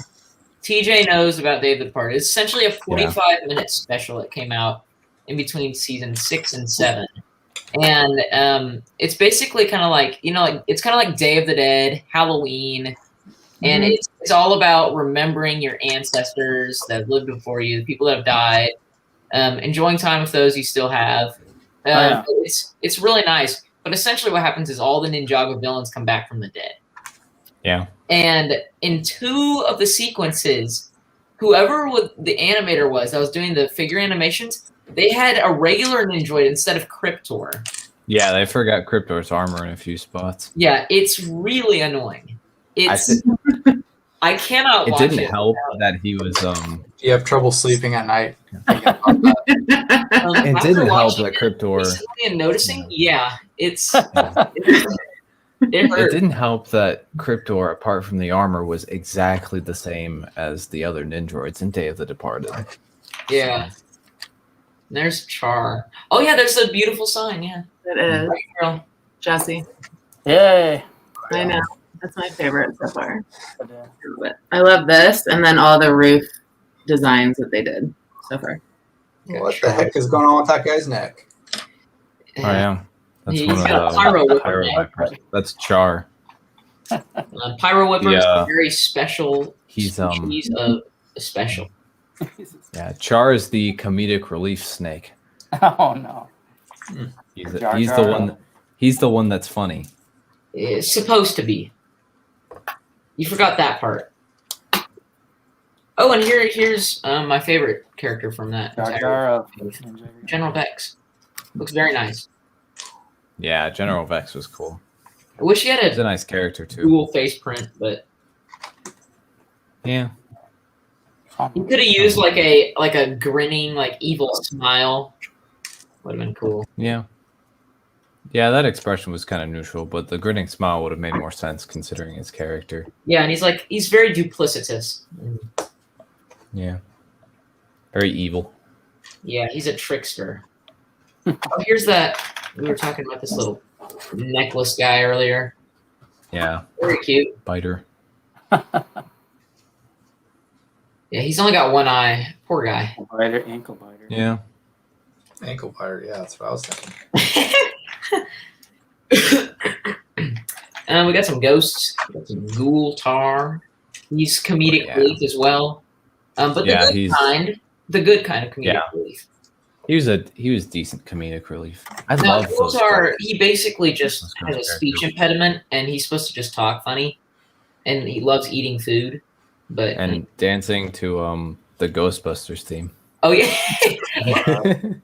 TJ knows about Day of the Departed. It's essentially a 45-minute special that came out in between season 6 and 7. And it's basically kind of like, it's kind of like Day of the Dead, Halloween, and it's all about remembering your ancestors that have lived before you, the people that have died, enjoying time with those you still have. Yeah. It's really nice. But essentially what happens is all the Ninjago villains come back from the dead. Yeah. And in 2 of the sequences, whoever the animator was that was doing the figure animations, they had a regular Ninjoid instead of Cryptor. Yeah, they forgot Cryptor's armor in a few spots. Yeah, it's really annoying. I cannot It watch didn't it. help that he was You have trouble sleeping at night. It After didn't help watching that it Cryptor. recently and noticing, it's Yeah. it hurt. It didn't help that Cryptor, apart from the armor, was exactly the same as the other Ninjroids in Day of the Departed. Yeah. There's Char. Oh yeah, there's a beautiful sign. Yeah, It is. right, girl. Jesse. Yay. I know. That's my favorite so far. But I love this and then all the roof designs that they did so far. What the heck is going on with that guy's neck? Oh yeah, that's He's one got a of the pyro whipper pyro neck. vipers. That's Char. Pyro Whipper is Yeah. a very special He's species of special. Yeah, Char is the comedic relief snake. Oh no. He's Jar the Jar. one. He's the one that's funny. It's supposed to be. You forgot that part. Oh, and here's my favorite character from that. Jar entire- Jar of General Vex. Looks very nice. Yeah, General Vex was cool. I wish he had He's a a nice character too. dual face print, but Yeah. he could have used like a grinning, like evil smile. Would have been cool. Yeah. Yeah, that expression was kind of neutral, but the grinning smile would have made more sense considering his character. Yeah, and he's very duplicitous. Yeah. Very evil. Yeah, he's a trickster. Oh, here's that. We were talking about this little necklace guy earlier. Yeah. Very cute. Biter. Yeah, he's only got one eye. Poor guy. Biter, ankle biter. Yeah. Ankle biter. Yeah, that's what I was thinking. We got some ghosts. We got some ghoul tar. He's comedic relief as well. But the good kind of comedic relief. He was decent comedic relief. I love those. He basically just has a speech impediment, and he's supposed to just talk funny, and he loves eating food, and dancing to the Ghostbusters theme. Oh yeah, the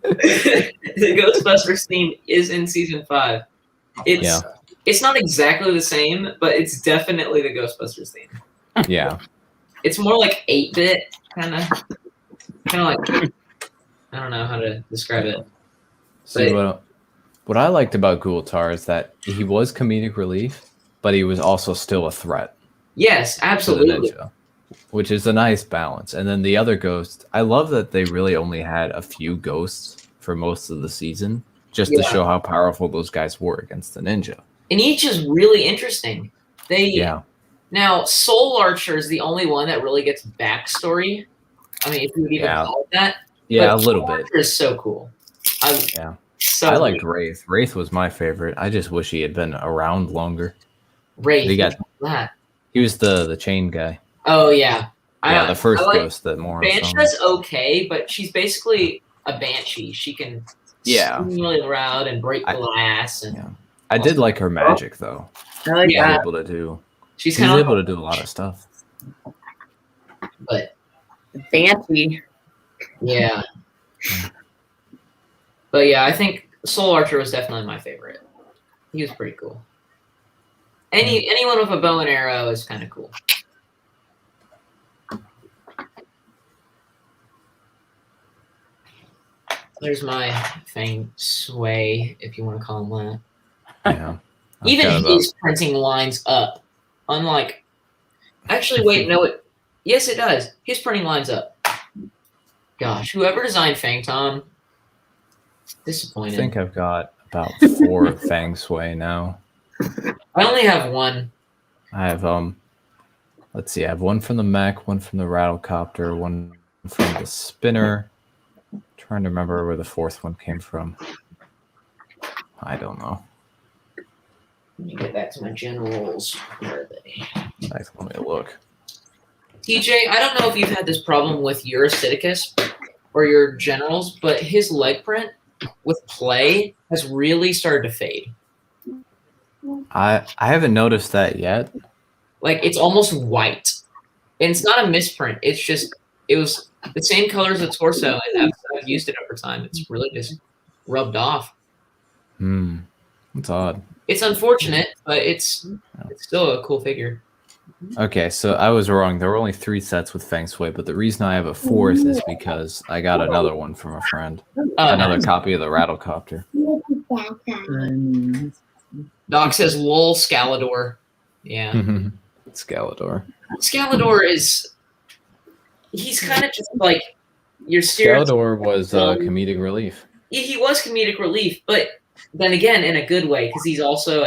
Ghostbusters theme is in season 5. It's not exactly the same, but it's definitely the Ghostbusters theme. Yeah, it's more like 8-bit kind of like. I don't know how to describe it. See, what I liked about Gultar is that he was comedic relief, but he was also still a threat. Yes, absolutely. Ninja, which is a nice balance. And then the other ghost, I love that they really only had a few ghosts for most of the season, just to show how powerful those guys were against the ninja. And each is really interesting. Now, Soul Archer is the only one that really gets backstory. I mean, if you would even call it that. Yeah, a little bit. Is so cool. I liked Wraith. Wraith was my favorite. I just wish he had been around longer. Wraith. He was the chain guy. Oh yeah. Yeah, the first ghost that more. Banshee's okay, but she's basically a banshee. She can scream really loud and break glass. I did like her magic though. I like that. Able to do. She's able to do a lot of stuff. But fancy. Yeah. But yeah, I think Soul Archer was definitely my favorite. He was pretty cool. Anyone with a bow and arrow is kind of cool. There's my Feng Shui, if you want to call him that. Yeah. Even his printing lines up. Unlike, actually, wait, no, yes, it does. His printing lines up. Gosh, whoever designed Fang Tom, disappointed. I think I've got about 4 Feng Shui now. I only have one. I have let's see, I have one from the mech, one from the rattlecopter, one from the spinner. Trying to remember where the 4th one came from. I don't know. Let me get back to my generals. Where are they? Let me look. TJ, I don't know if you've had this problem with your Acidicus or your generals, but his leg print with play has really started to fade. I haven't noticed that yet. Like, it's almost white. And it's not a misprint. It's just, it was the same color as the torso, and I've used it over time. It's really just rubbed off. That's odd. It's unfortunate, but it's still a cool figure. Okay, so I was wrong. There were only 3 sets with Feng Shui, but the reason I have a 4th is because I got another one from a friend. Another copy of the Rattlecopter. Doc says, lol, Scalador. Yeah. Scalador. Scalador he's kind of just like your stereotypical. Scalador was comedic relief. He was comedic relief, but then again, in a good way, because he's also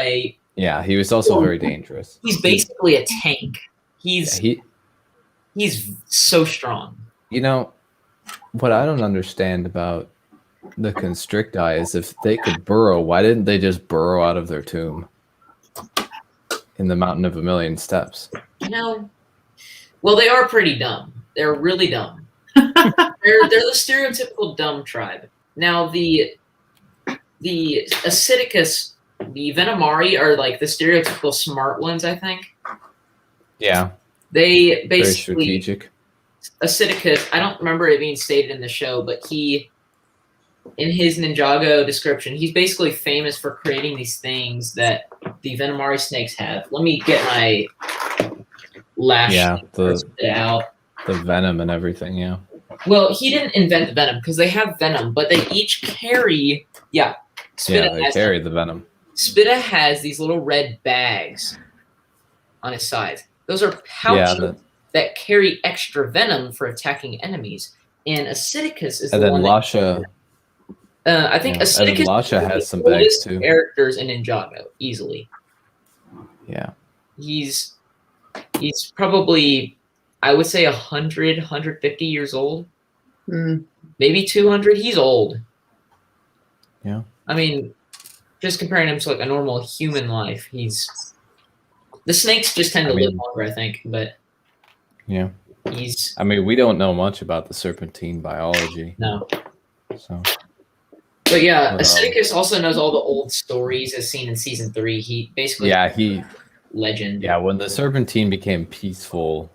Yeah, he was also very dangerous. He's basically a tank. He's so strong. You know, what I don't understand about the Constricti is if they could burrow, why didn't they just burrow out of their tomb in the Mountain of a Million Steps? You know, well, they are pretty dumb. They're really dumb. they're the stereotypical dumb tribe. Now, the Acidicus, the Venomari are like the stereotypical smart ones, I think. Yeah. They basically... Very strategic. Acidicus, I don't remember it being stated in the show, but he, in his Ninjago description, he's basically famous for creating these things that the Venomari snakes have. Let me get my lash out. The venom and everything, Well, he didn't invent the venom because they have venom, but they each carry, Spitta they has carry the venom. Spitta has these little red bags on his sides. Those are pouches that carry extra venom for attacking enemies. And Acidicus is and the then one Lasha. I think and then Acidicus Lasha is has some the bags oldest too. characters in Ninjago, easily. Yeah. He's probably, I would say 100, 150 years old. Maybe 200. He's old. Yeah. I mean, just comparing him to like a normal human life, the snakes just tend to live longer, I think, but yeah. he's. I mean, we don't know much about the serpentine biology. No. So. But yeah, Acidicus also knows all the old stories as seen in season 3. He basically legend. Yeah, when the serpentine became peaceful,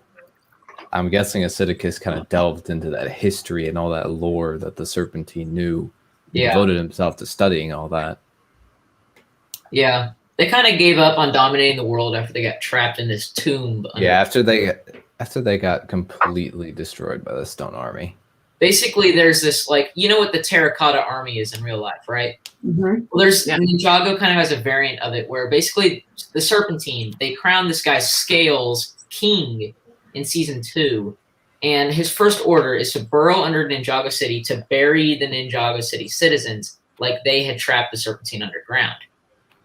I'm guessing Acidicus kind of delved into that history and all that lore that the serpentine knew. He devoted himself to studying all that. Yeah. They kind of gave up on dominating the world after they got trapped in this tomb. After they got completely destroyed by the Stone Army. Basically, there's this, like, you know what the Terracotta Army is in real life, right? Well, Ninjago kind of has a variant of it where basically the Serpentine, they crowned this guy Scales king in season 2, and his first order is to burrow under Ninjago City to bury the Ninjago City citizens like they had trapped the Serpentine underground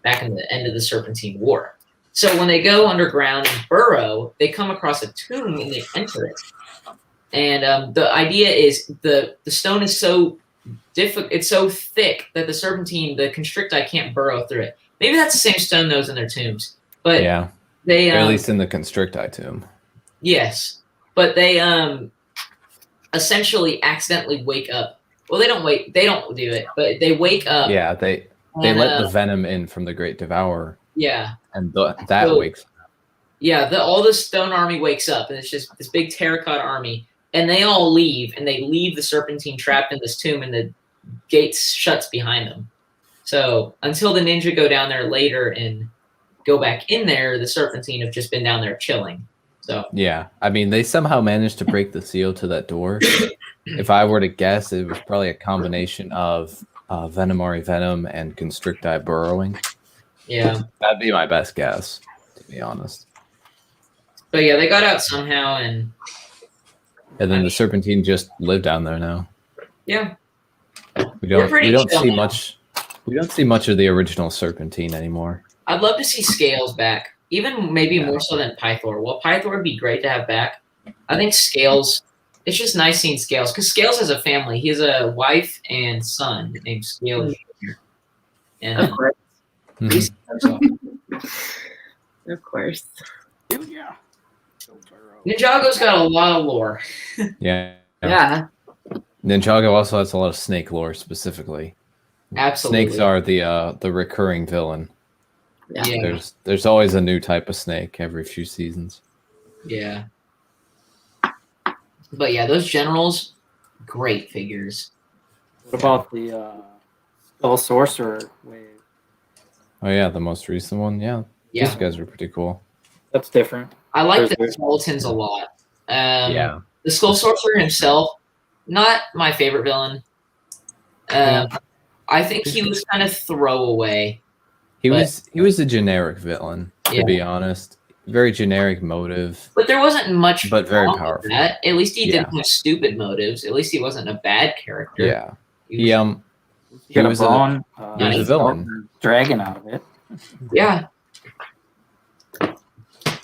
back in the end of the Serpentine War. So when they go underground and burrow, they come across a tomb and they enter it. And the idea is the stone is so difficult, it's so thick that the Serpentine, the Constricti, can't burrow through it. Maybe that's the same stone those in their tombs, but they at least in the Constricti tomb. Yes, but they essentially accidentally wake up. Well, they don't do it, but they wake up. Yeah, they let the venom in from the Great Devourer. Yeah, and that wakes. Yeah, all the Stone Army wakes up, and it's just this big terracotta army. And they all leave, and they leave the Serpentine trapped in this tomb, and the gates shuts behind them. So until the ninja go down there later and go back in there, the Serpentine have just been down there chilling. So yeah, I mean, they somehow managed to break the seal to that door. If I were to guess, it was probably a combination of Venomari Venom and Constricti burrowing. Yeah, that'd be my best guess, to be honest. But yeah, they got out somehow, and then the Serpentine just live down there now. Yeah, we don't see much. We don't see much of the original Serpentine anymore. I'd love to see Scales back, even maybe more so than Pythor. Well, Pythor would be great to have back. I think Scales. It's just nice seeing Scales because Scales has a family. He has a wife and son named Scales. And of course. Of course. Yeah. Ninjago's got a lot of lore. Yeah. Ninjago also has a lot of snake lore specifically. Absolutely. Snakes are the recurring villain. Yeah. There's always a new type of snake every few seasons. Yeah. But yeah, those generals, great figures. What about the Skull Sorcerer wave? Oh yeah, the most recent one. Yeah. These guys are pretty cool. That's different. I like the skeletons a lot. The Skull Sorcerer himself, not my favorite villain. I think he was kind of throwaway. He was a generic villain, to be honest. Very generic motive. But there wasn't much but very powerful. That. At least he didn't have stupid motives. At least he wasn't a bad character. Yeah. He was a villain. Dragon out of it. Yeah.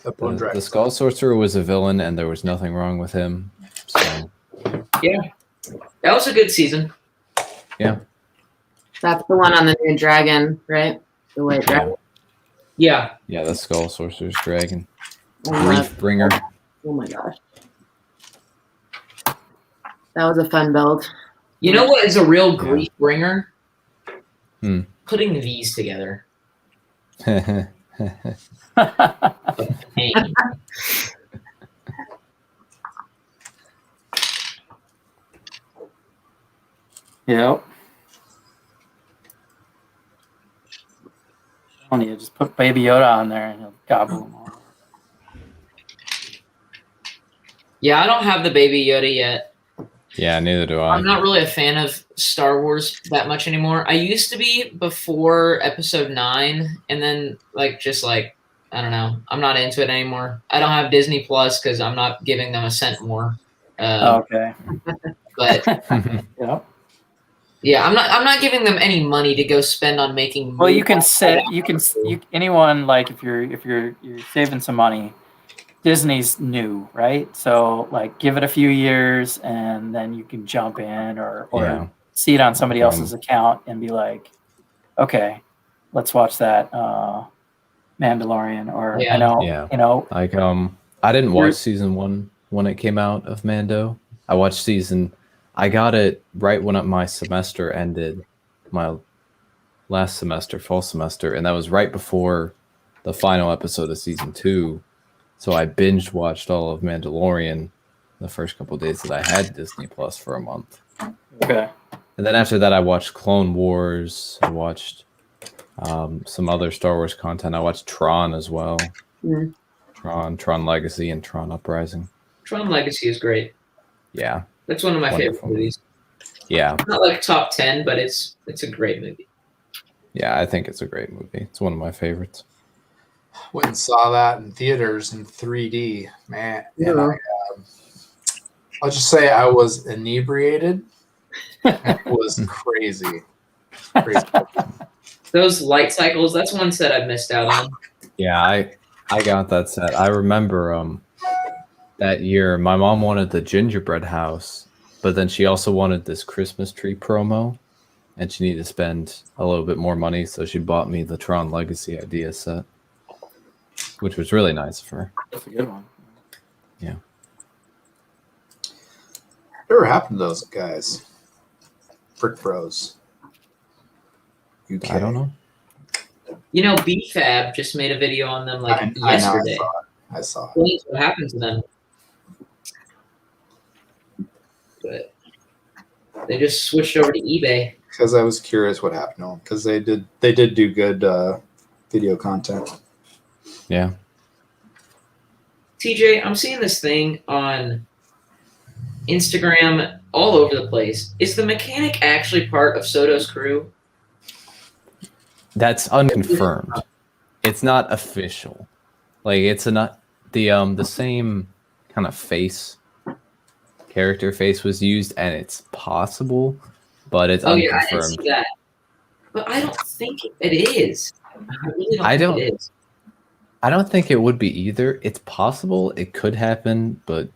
The Skull Sorcerer was a villain, and there was nothing wrong with him. So. Yeah, that was a good season. Yeah, that's the one on the new dragon, right? The white dragon. Yeah, the Skull Sorcerer's dragon, Grief Bringer. Oh my gosh, that was a fun build. You know what is a real Grief Bringer? Putting these together. Yep. You just put Baby Yoda on there and he'll gobble them all. Yeah, I don't have the Baby Yoda yet. Yeah, neither do I. I'm not really a fan of Star Wars that much anymore. I used to be before Episode 9, and then I don't know. I'm not into it anymore. I don't have Disney Plus because I'm not giving them a cent more. Okay. But Yeah. yeah, I'm not giving them any money to go spend on making. Well, you can anyone like if you're saving some money, Disney's new, right? So like give it a few years and then you can jump in or Yeah. see it on somebody else's account and be like, okay, let's watch that Mandalorian or Yeah. I know, Yeah. you know, Like I didn't watch season 1 when it came out of Mando. I got it right when my semester ended, my last semester, fall semester, and that was right before the final episode of season 2. So I binge watched all of Mandalorian the first couple of days that I had Disney Plus for a month. okay. And then after that, I watched Clone Wars. I watched some other Star Wars content. I watched Tron as well. Mm. Tron Legacy, and Tron Uprising. Tron Legacy is great. Yeah. That's one of my favorite Wonderful movies. Yeah. Not like top 10, but it's a great movie. Yeah, I think it's a great movie. It's one of my favorites. Went and saw that in theaters in 3D, man. And I'll just say I was inebriated. It was crazy. Those light cycles, that's one set I've missed out on. Yeah, I got that set. I remember that year my mom wanted the gingerbread house, but then she also wanted this Christmas tree promo, and she needed to spend a little bit more money, so she bought me the Tron Legacy idea set, which was really nice of her. That's a good one. Yeah. Whatever happened to those guys? Brick Bros. UK. I don't know. You know, BFAB just made a video on them I yesterday. I saw it. Explains what happened to them. But they just switched over to eBay. Because I was curious what happened to them. Because they did do good video content. Yeah. TJ, I'm seeing this thing on Instagram all over the place. Is the mechanic actually part of Soto's crew? That's unconfirmed. It's not official. Like it's not the same kind of character face was used, and it's possible, but it's unconfirmed. Yeah, I didn't see that. But I don't think it is. I really don't think it is. I don't think it would be either. It's possible. It could happen, but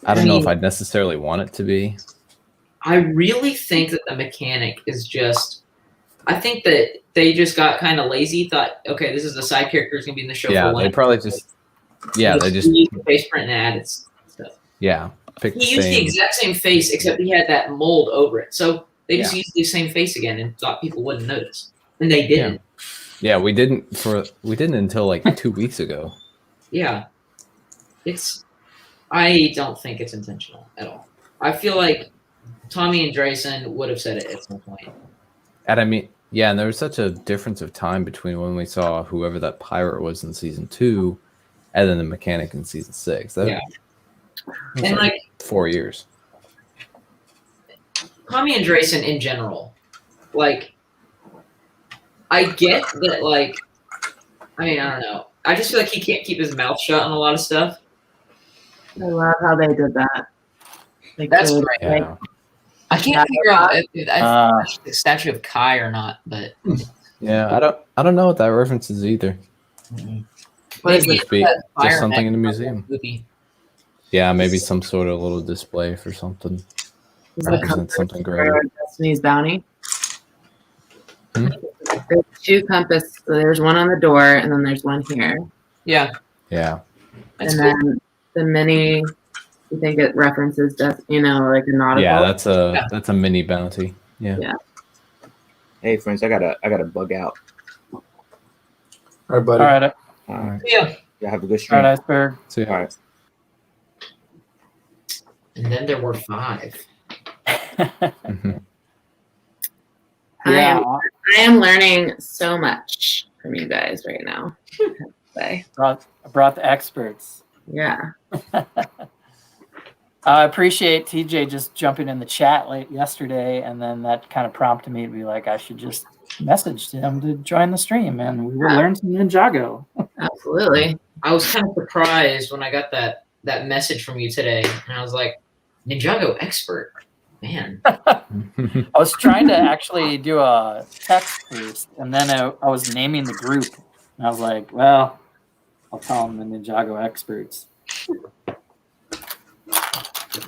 I don't know if I'd necessarily want it to be. I really think that the mechanic is just... I think that they just got kind of lazy, thought, okay, this is the side character who's going to be in the show for one. They probably just... Yeah, they just... used the face print and added stuff. Yeah. He used the exact same face, except he had that mold over it. So they just used the same face again and thought people wouldn't notice. And they didn't. Yeah, we didn't until like 2 weeks ago. Yeah. I don't think it's intentional at all. I feel like Tommy and Drayson would have said it at some point. And I mean, yeah, and there was such a difference of time between when we saw whoever that pirate was in season 2 and then the mechanic in season 6. That was and 4 years. Tommy and Drayson in general, I get that, I don't know. I just feel like he can't keep his mouth shut on a lot of stuff. I love how they did that. That's great. Yeah. I can't figure out if it's the statue of Kai or not, but Yeah, I don't know what that reference is either. what is Just something in the museum. Movie. Yeah, maybe some sort of little display for something. Represent something great. Destiny's Bounty. Hmm? There's 2 compass. So there's one on the door, and then there's one here. Yeah. Yeah. That's and cool. then the mini, you think it references just like a nautical. Yeah, that's a mini bounty. Yeah. Hey friends, I gotta bug out. All right, buddy. All right. All right. Yeah. Y'all have a good All stream. right, Iceberg. So All right. And then there were 5. mhm. Yeah. I am learning so much from you guys right now. I Brought the experts. Yeah. I appreciate TJ just jumping in the chat late yesterday, and then that kind of prompted me to be like, I should just message him to join the stream, and we will learn some Ninjago. Absolutely. I was kind of surprised when I got that message from you today, and I was like, Ninjago expert, man. I was trying to actually do a text first, and then I was naming the group, and I was like, well, I'll call them the Ninjago experts.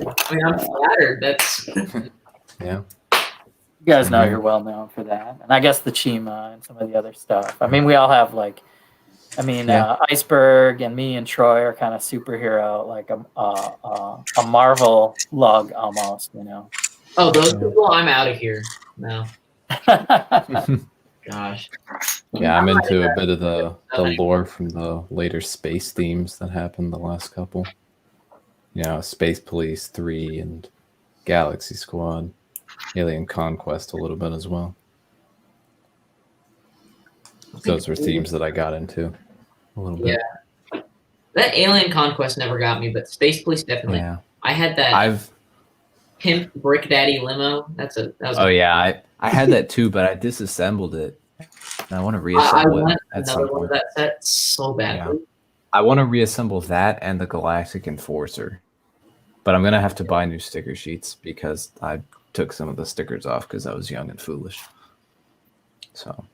I mean, I'm flattered. That's Yeah. You guys know you're well known for that, and I guess the Chima and some of the other stuff. I mean, we all have like, Iceberg and me and Troy are kind of superhero, like a Marvel lug almost, you know. oh, those people. I'm out of here. No, gosh. Yeah, I'm into a bit of the lore from the later space themes that happened the last couple. You know, Space Police 3 and Galaxy Squad, Alien Conquest a little bit as well. Those were themes that I got into a little bit. Yeah. That Alien Conquest never got me, but Space Police definitely. Yeah. I had that pimp Brick Daddy limo. I had that too, but I disassembled it. And I want to reassemble it at some one of point. that set so badly. Yeah. I want to reassemble that and the Galactic Enforcer. But I'm going to have to buy new sticker sheets because I took some of the stickers off because I was young and foolish. So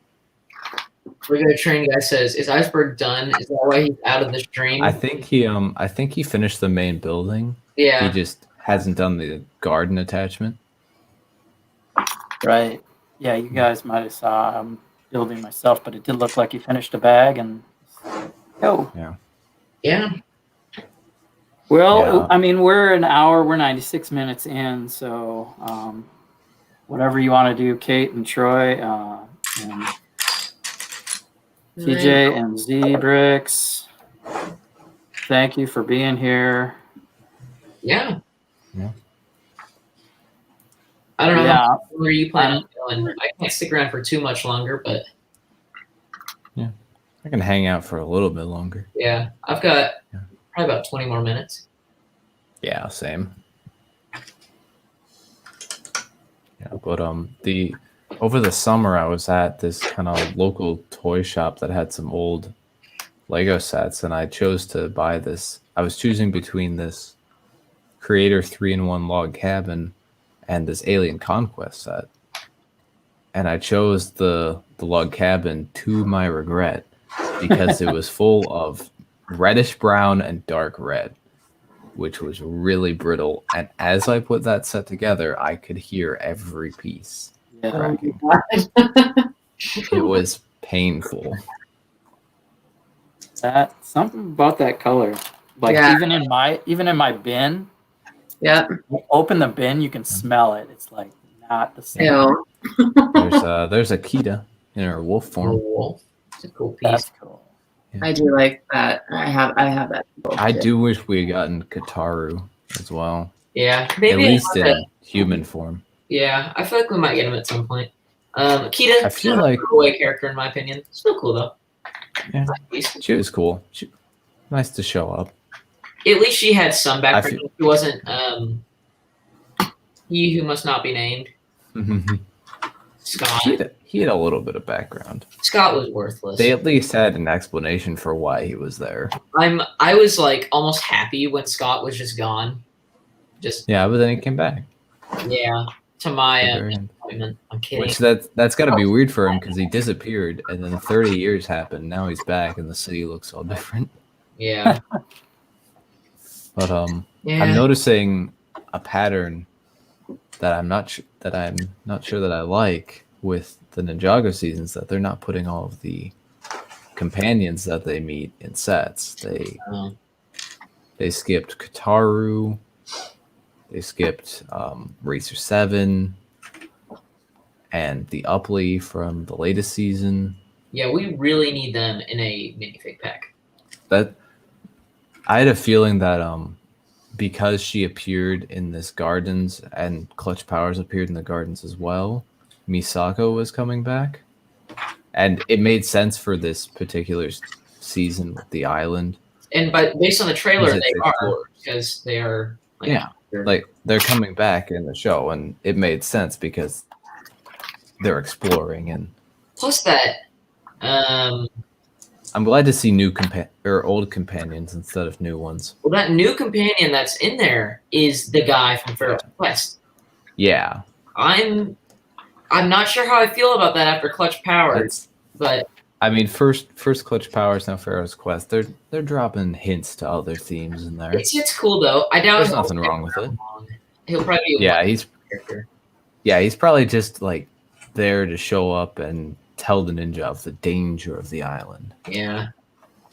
Regular Train Guy says, "Is Iceberg done? Is that why he's out of the stream?" I think he finished the main building. Yeah. He just hasn't done the garden attachment. Right. Yeah, you guys might have saw I'm building myself, but it did look like he finished a bag and Yeah. Well, Yeah. I mean, we're 96 minutes in, so whatever you want to do, Kate and Troy, and TJ and Z Bricks, thank you for being here. Yeah. Yeah. I don't know Yeah. how long are you planning on going. I can't stick around for too much longer, but I can hang out for a little bit longer. yeah, I've got probably about 20 more minutes. Yeah, same. Yeah, but over the summer I was at this kind of local toy shop that had some old Lego sets, and I chose to buy this. I was choosing between this Creator 3-in-1 log cabin and this Alien Conquest set, and I chose the log cabin to my regret because it was full of reddish brown and dark red, which was really brittle. And as I put that set together, I could hear every piece cracking. It was painful. That something about that color, like even in my bin. Yeah. Open the bin, you can smell it. It's like not the same. Ew. There's a Kita in her wolf form. Cool. It's a cool piece. That's cool. I do like that. I have that. I do wish we had gotten Kataru as well. Yeah. At Maybe least in human form. Yeah, I feel like we might get him at some point. Kita, I feel like a away character in my opinion. Still cool though. Yeah. She was cool. Nice to show up. At least she had some background. She wasn't he who must not be named. Scott. He had a little bit of background. Scott was worthless. They at least had an explanation for why he was there. I was like almost happy when Scott was just gone. Yeah, but then he came back. Yeah, to my disappointment. I'm kidding. Which that's got to be weird for him because he disappeared and then 30 years happened. Now he's back and the city looks all different. Yeah. But I'm noticing a pattern that I'm not sure that I like with the Ninjago seasons, that they're not putting all of the companions that they meet in sets. They skipped Kataru, they skipped Racer 7 and the Upley from the latest season. Yeah, we really need them in a minifig pack. That I had a feeling that because she appeared in this Gardens and Clutch Powers appeared in the Gardens as well, Misako was coming back. And it made sense for this particular season with the island. But based on the trailer, they are, because they are they're like they're coming back in the show, and it made sense because they're exploring. And plus that, I'm glad to see new old companions instead of new ones. well, that new companion that's in there is the guy from Pharaoh's Quest. Yeah, I'm not sure how I feel about that after Clutch Powers, but I mean, first Clutch Powers, now Pharaoh's Quest. They're dropping hints to other themes in there. it's cool though. I doubt There's nothing wrong with it. He'll probably be character. He's probably just like there to show up and tell the ninja of the danger of the island. Yeah,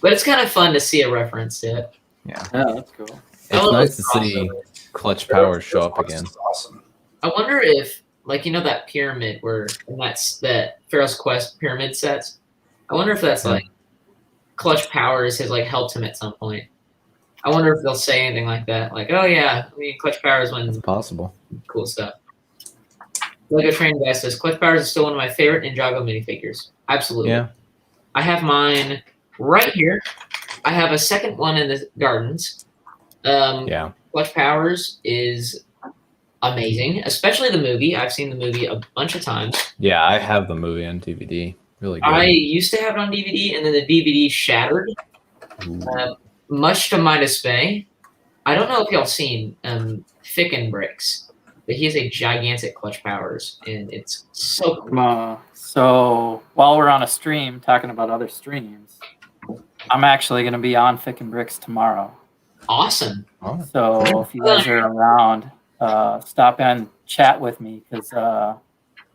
but it's kind of fun to see a reference to it. Yeah, that's cool. It's nice to see Clutch Powers show up again. Awesome. I wonder if, like, that pyramid that Pharaoh's Quest pyramid sets. I wonder if that's like Clutch Powers has like helped him at some point. I wonder if they'll say anything like that, like, "Oh yeah, Clutch Powers It's wins possible. cool stuff." Lego Train Guy says Clutch Powers is still one of my favorite Ninjago minifigures. Absolutely. Yeah. I have mine right here. I have a second one in the gardens. Clutch Powers is amazing, especially the movie. I've seen the movie a bunch of times. Yeah, I have the movie on DVD. Really good. I used to have it on DVD, and then the DVD shattered, much to my dismay. I don't know if y'all seen Iceberg Bricks, but he has a gigantic Clutch Powers, and it's so cool. So while we're on a stream talking about other streams, I'm actually going to be on Iceberg Bricks tomorrow. Awesome. So if you guys are around, stop and chat with me because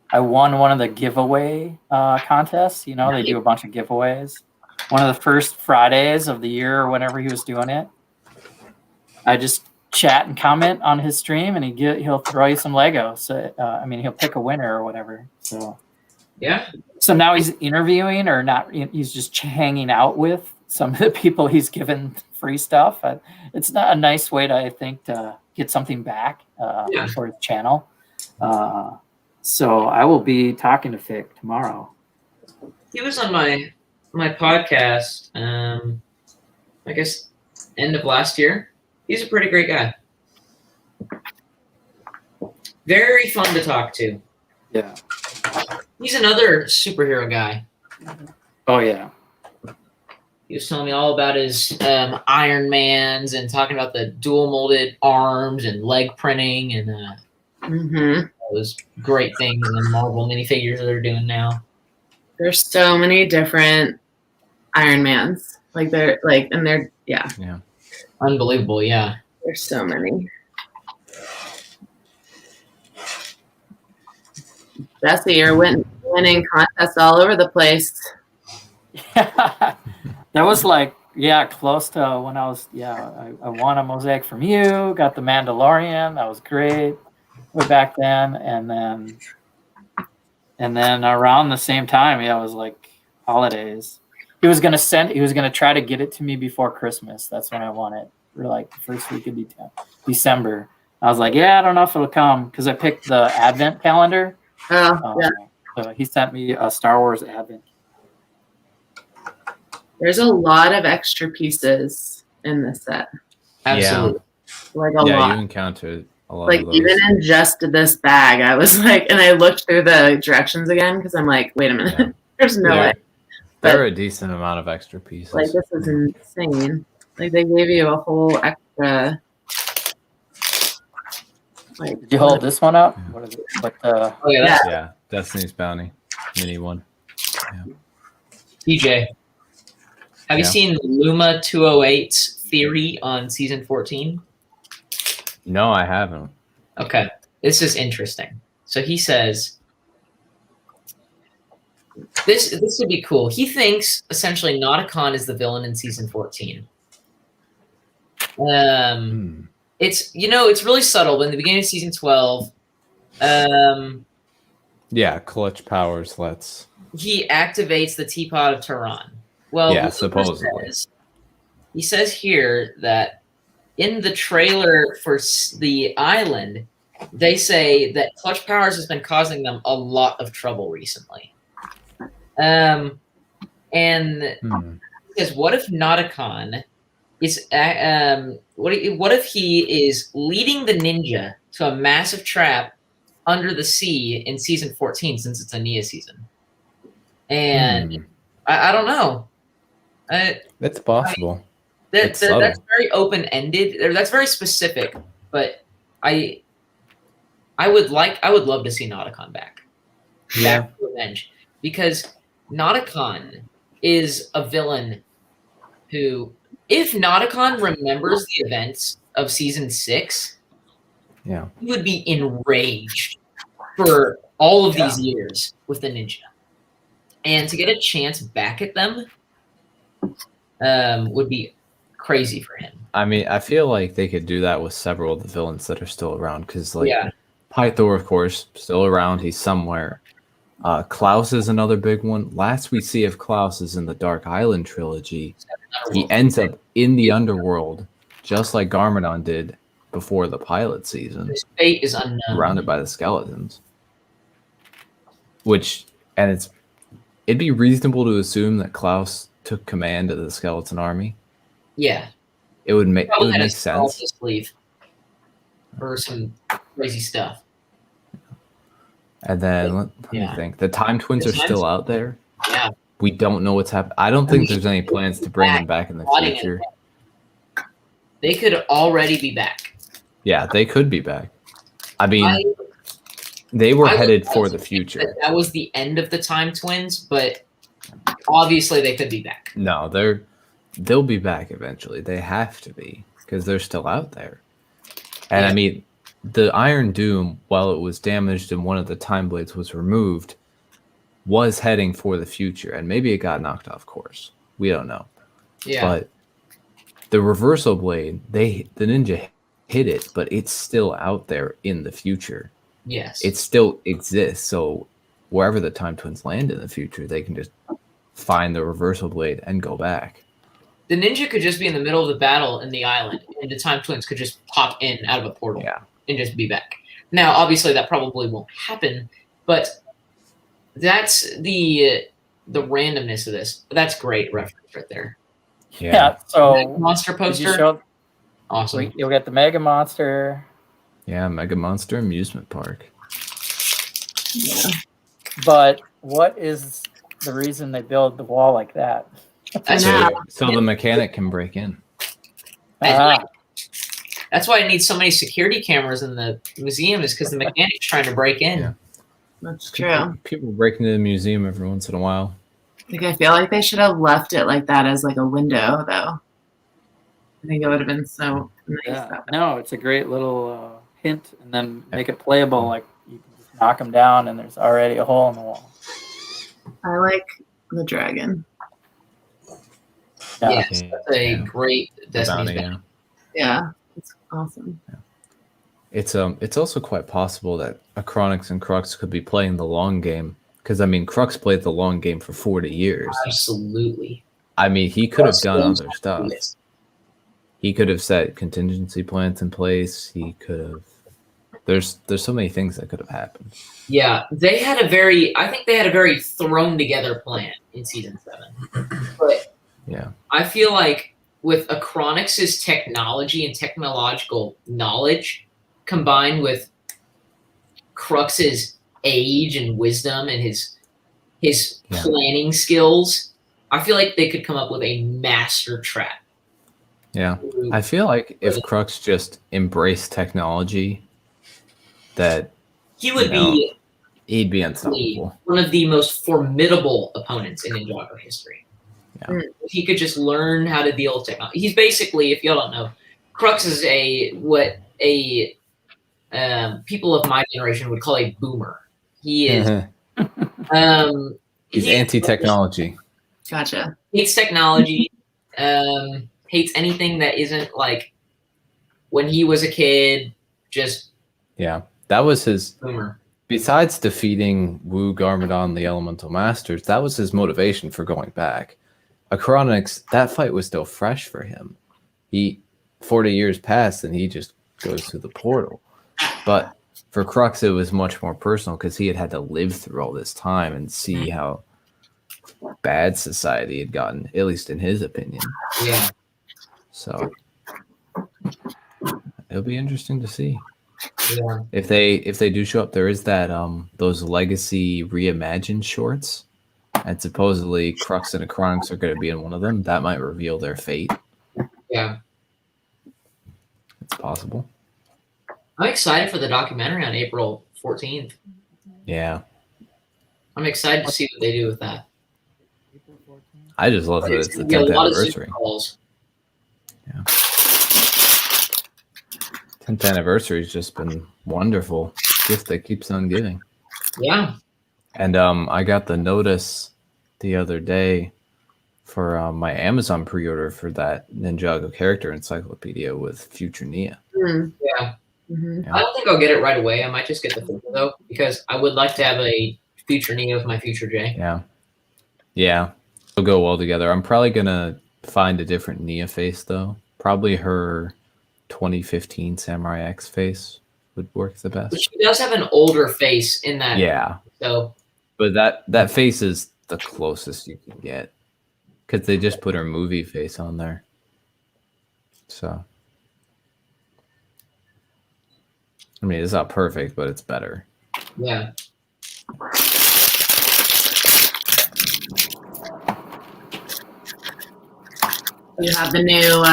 I won one of the giveaway contests. They do a bunch of giveaways. One of the first Fridays of the year or whenever he was doing it, I just chat and comment on his stream, and he'll throw you some Lego. So he'll pick a winner or whatever. So yeah. So now he's interviewing or not? He's just hanging out with some of the people he's given free stuff. It's not a nice way to, I think, to get something back for his channel. So I will be talking to Fick tomorrow. He was on my podcast, I guess, end of last year. He's a pretty great guy. Very fun to talk to. Yeah. He's another superhero guy. Oh, yeah. He was telling me all about his Iron Mans and talking about the dual molded arms and leg printing and those great things and the Marvel minifigures that they're doing now. There's so many different Iron Mans. They're Unbelievable, yeah. There's so many. Jesse, you're winning contests all over the place. Yeah. That was close to when I was, I won a mosaic from you, got the Mandalorian. That was great way back then. And then around the same time, it was like holidays. He was going to try to get it to me before Christmas. That's when I won it. For like the first week of December. I was like, I don't know if it'll come because I picked the Advent calendar. So he sent me a Star Wars Advent. There's a lot of extra pieces in this set. Absolutely. lot. You encountered a lot of those. Even in just this bag, I was like, and I looked through the directions again because I'm like, wait a minute, Yeah. there's no way. There are a decent amount of extra pieces. This is insane. They gave you a whole extra. Did you hold this one up? What is it? Yeah, Destiny's Bounty mini one. DJ, have you seen Luma 208's theory on season 14? No, I haven't. Okay, this is interesting. So he says this would be cool. He thinks essentially Nauticon is the villain in season 14. It's it's really subtle. But in the beginning of season 12, Clutch Powers he activates the Teapot of Tehran. Well, supposedly. He says here that in the trailer for the island, they say that Clutch Powers has been causing them a lot of trouble recently. And he says, what if Nauticon what if he is leading the ninja to a massive trap under the sea in season 14, since it's a Nia season? And I don't know. It's possible. That's very open-ended. That's very specific. But I would love to see Nauticon back. Yeah. Back to Revenge, because Nauticon is a villain who, if Nauticon remembers the events of season 6, Yeah, he would be enraged for all of these years with the ninja. And to get a chance back at them would be crazy for him. I mean, I feel like they could do that with several of the villains that are still around, because Yeah. Pythor, of course, still around. He's somewhere. Klaus is another big one. Last we see of Klaus is in the Dark Island trilogy. He ends up in the underworld, just like Garmadon did before the pilot season, His fate is unknown. surrounded by the skeletons. It'd be reasonable to assume that Klaus took command of the skeleton army. Yeah. It would make Probably had a sense. skull to sleeve for some crazy stuff. And then let me think. The Time Twins are still out there. Yeah. We don't know what's happening. I don't think there's any plans to bring them back in the future. They could already be back. Yeah, they could be back. I mean, they were headed for the future. That was the end of the Time Twins, but obviously they could be back. No, they'll be back eventually. They have to be, because they're still out there. And I mean, the Iron Doom, while it was damaged and one of the Time Blades was removed, was heading for the future, and maybe it got knocked off course. We don't know. Yeah. But the Reversal Blade, the ninja hit it, but it's still out there in the future. Yes. It still exists. So wherever the Time Twins land in the future, they can just find the Reversal Blade and go back. The ninja could just be in the middle of the battle in the island, and the Time Twins could just pop in out of a portal and just be back. Now, obviously, that probably won't happen, but that's the randomness of this. That's great reference right there. Yeah. So Monster poster. Awesome. You'll get the Mega Monster. Yeah, Mega Monster Amusement Park. Yeah. But what is the reason they build the wall like that? So the mechanic can break in. That's why I need so many security cameras in the museum, is because the mechanic's trying to break in. Yeah. That's true. People break into the museum every once in a while. Like, I feel like they should have left it like that as like a window, though. I think it would have been so nice. Yeah. No, it's a great little hint, and then make it playable. Like, you can just knock them down, and there's already a hole in the wall. I like the dragon. Yeah. Yes, that's a great Destiny's Bounty, Yeah, it's awesome. It's also quite possible that Acronix and Crux could be playing the long game, because I mean, Crux played the long game for 40 years. Absolutely. I mean, he could have done other stuff. He could have set contingency plans in place. He could have. There's so many things that could have happened. Yeah, I think they had a very thrown together plan in season 7. But Yeah. I feel like with Acronix's technology and technological knowledge, combined with Crux's age and wisdom and his planning skills, I feel like they could come up with a master trap. Yeah. I feel like if Crux just embraced technology, that he would be he'd be unstoppable. One of the most formidable opponents in Ninjago history. Yeah. If he could just learn how to deal with technology. He's basically, if y'all don't know, Crux is people of my generation would call a boomer. He is he's anti-technology. Gotcha. Hates technology, hates anything that isn't like when he was a kid, just that was his boomer. Besides defeating Wu, Garmadon, the Elemental Masters, that was his motivation for going back. Acronix, that fight was still fresh for him. 40 years passed and he just goes through the portal. But for Crux, it was much more personal because he had to live through all this time and see how bad society had gotten, at least in his opinion. Yeah. So it'll be interesting to see. Yeah. If they do show up, there is that those Legacy Reimagined shorts, and supposedly Crux and Acronics are going to be in one of them. That might reveal their fate. Yeah. It's possible. I'm excited for the documentary on April 14th. Yeah. I'm excited to see what they do with that. I just love that it's the gonna be 10th a lot of anniversary. Zoom calls. Yeah. 10th anniversary has just been wonderful. Gift that keeps on giving. Yeah. And I got the notice the other day for my Amazon pre-order for that Ninjago character encyclopedia with future Nia. Yeah. Mhm. I don't think I'll get it right away. I might just get the figure though, because I would like to have a future Neo with my future J. Yeah. Yeah. They'll go well together. I'm probably gonna find a different Nia face though. Probably her 2015 Samurai X face would work the But best. she does have an older face in that. Yeah. So But that face is the closest you can get. Because they just put her movie face on there. So I mean, it's not perfect, but it's better. yeah. You have the new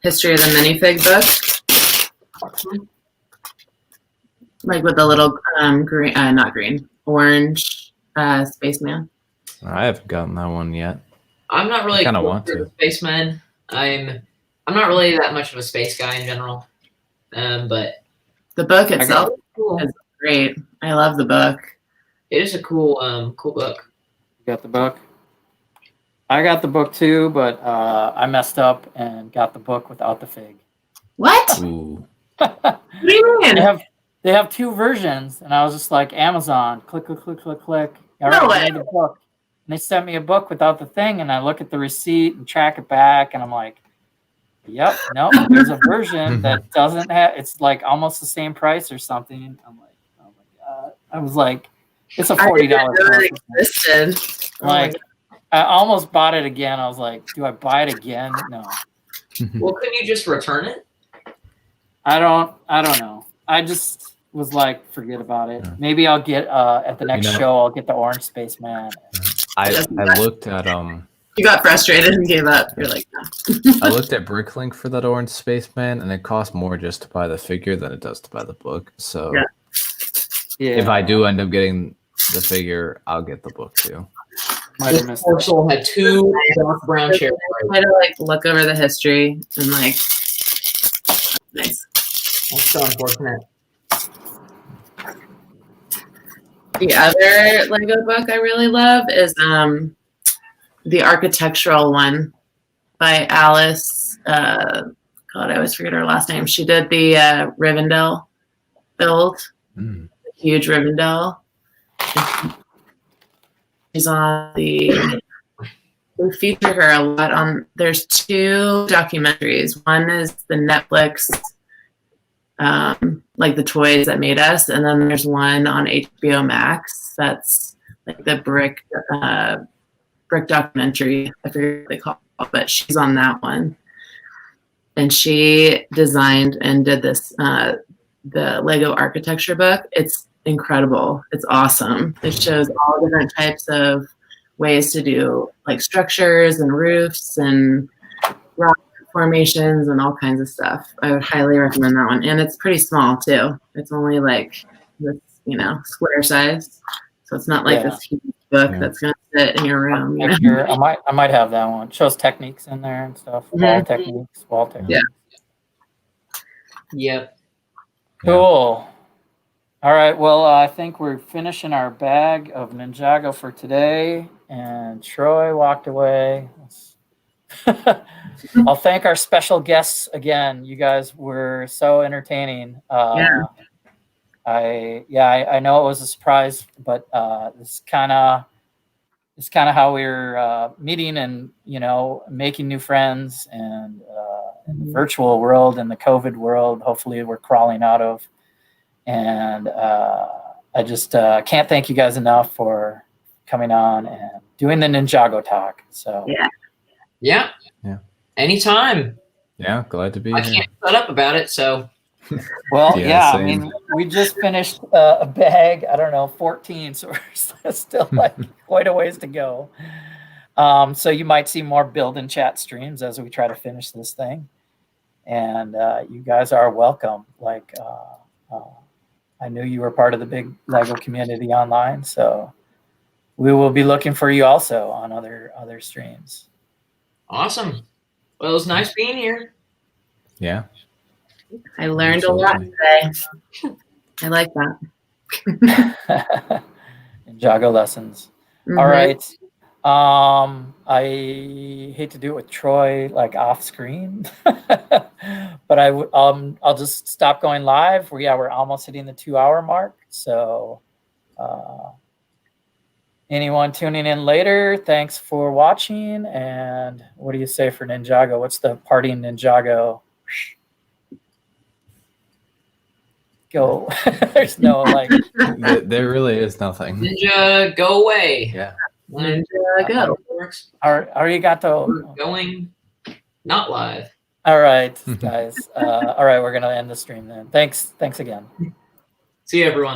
History of the Minifig book, like with the little green, not green, orange spaceman. I haven't gotten that one yet. I'm not really kinda cool want for to. the spaceman. I'm not really that much of a space guy in general. But The book itself cool. is great. I love the book. It is a cool book. You got the book? I got the book too, but I messed up and got the book without the fig. What? Ooh. What do you mean? They have two versions, and I was just like, Amazon, click, click, click, click, click. All No right, way. I need the book. And they sent me a book without the thing, and I look at the receipt and track it back, and I'm like, yep, no, there's a version that doesn't have, it's like almost the same price or something. I'm like, oh my God. I was like, it's a $40 I didn't know book. it existed. Oh my Like, I almost bought it again. I was like, do I buy it again? No. Well, couldn't you just return it? I don't know. I just was like, forget about it. Yeah. Maybe I'll get at the next know- show. I'll get the Orange Spaceman. I looked at You got frustrated and gave up. You're like, no. I looked at Bricklink for that Orange Spaceman, and it costs more just to buy the figure than it does to buy the book. So Yeah. Yeah, if I do end up getting the figure, I'll get the book too. might have missed Poor it. soul had two dark brown chairs. Try to like look over the history and like, nice. That's so unfortunate. The other Lego book I really love is the architectural one by Alice. God, I always forget her last name. She did the Rivendell build, huge Rivendell. She's on the. We feature her a lot on. There's two documentaries. One is the Netflix, like the toys that made us, and then there's one on HBO Max. That's like the brick documentary. I forget what they call it, but she's on that one. And she designed and did this the Lego architecture book. It's incredible. It's awesome. It shows all different types of ways to do like structures and roofs and rock formations and all kinds of stuff. I would highly recommend that one. And it's pretty small too. It's only like this, square size. So it's not like Yeah. this huge book that's gonna sit in your room. You know? Picture. I might have that one. It shows techniques in there and stuff. Wall techniques. Yeah. Yep. Cool. All right. Well, I think we're finishing our bag of Ninjago for today. And Troy walked away. I'll thank our special guests again. You guys were so entertaining. I know it was a surprise, but it's kind of how we're meeting and making new friends and in the virtual world and the COVID world. Hopefully, we're crawling out of. And I just can't thank you guys enough for coming on and doing the Ninjago talk. So Yeah. Anytime. Yeah, glad to be I here. can't shut up about it, so Well, Yeah, yeah, I same. mean, we just finished a bag, I don't know, 14, so we're still like quite a ways to go. So you might see more build and chat streams as we try to finish this thing. And you guys are welcome. Like, I knew you were part of the big Lego community online, so we will be looking for you also on other streams. awesome. Well, it was nice being here. Yeah. I learned a lot Absolutely. today. I like that. Ninjago lessons. Mhm. All right. I hate to do it with Troy like off screen, but I'll just stop going live. We're almost hitting the 2-hour mark. So anyone tuning in later, thanks for watching. And what do you say for Ninjago? What's the parting Ninjago? Go. There's no like. There really is nothing. Ninja, go away. Yeah. Ninjago. Works. Arigato. We're going not live. All right, guys. All right, we're gonna end the stream then. Thanks again. See you, everyone.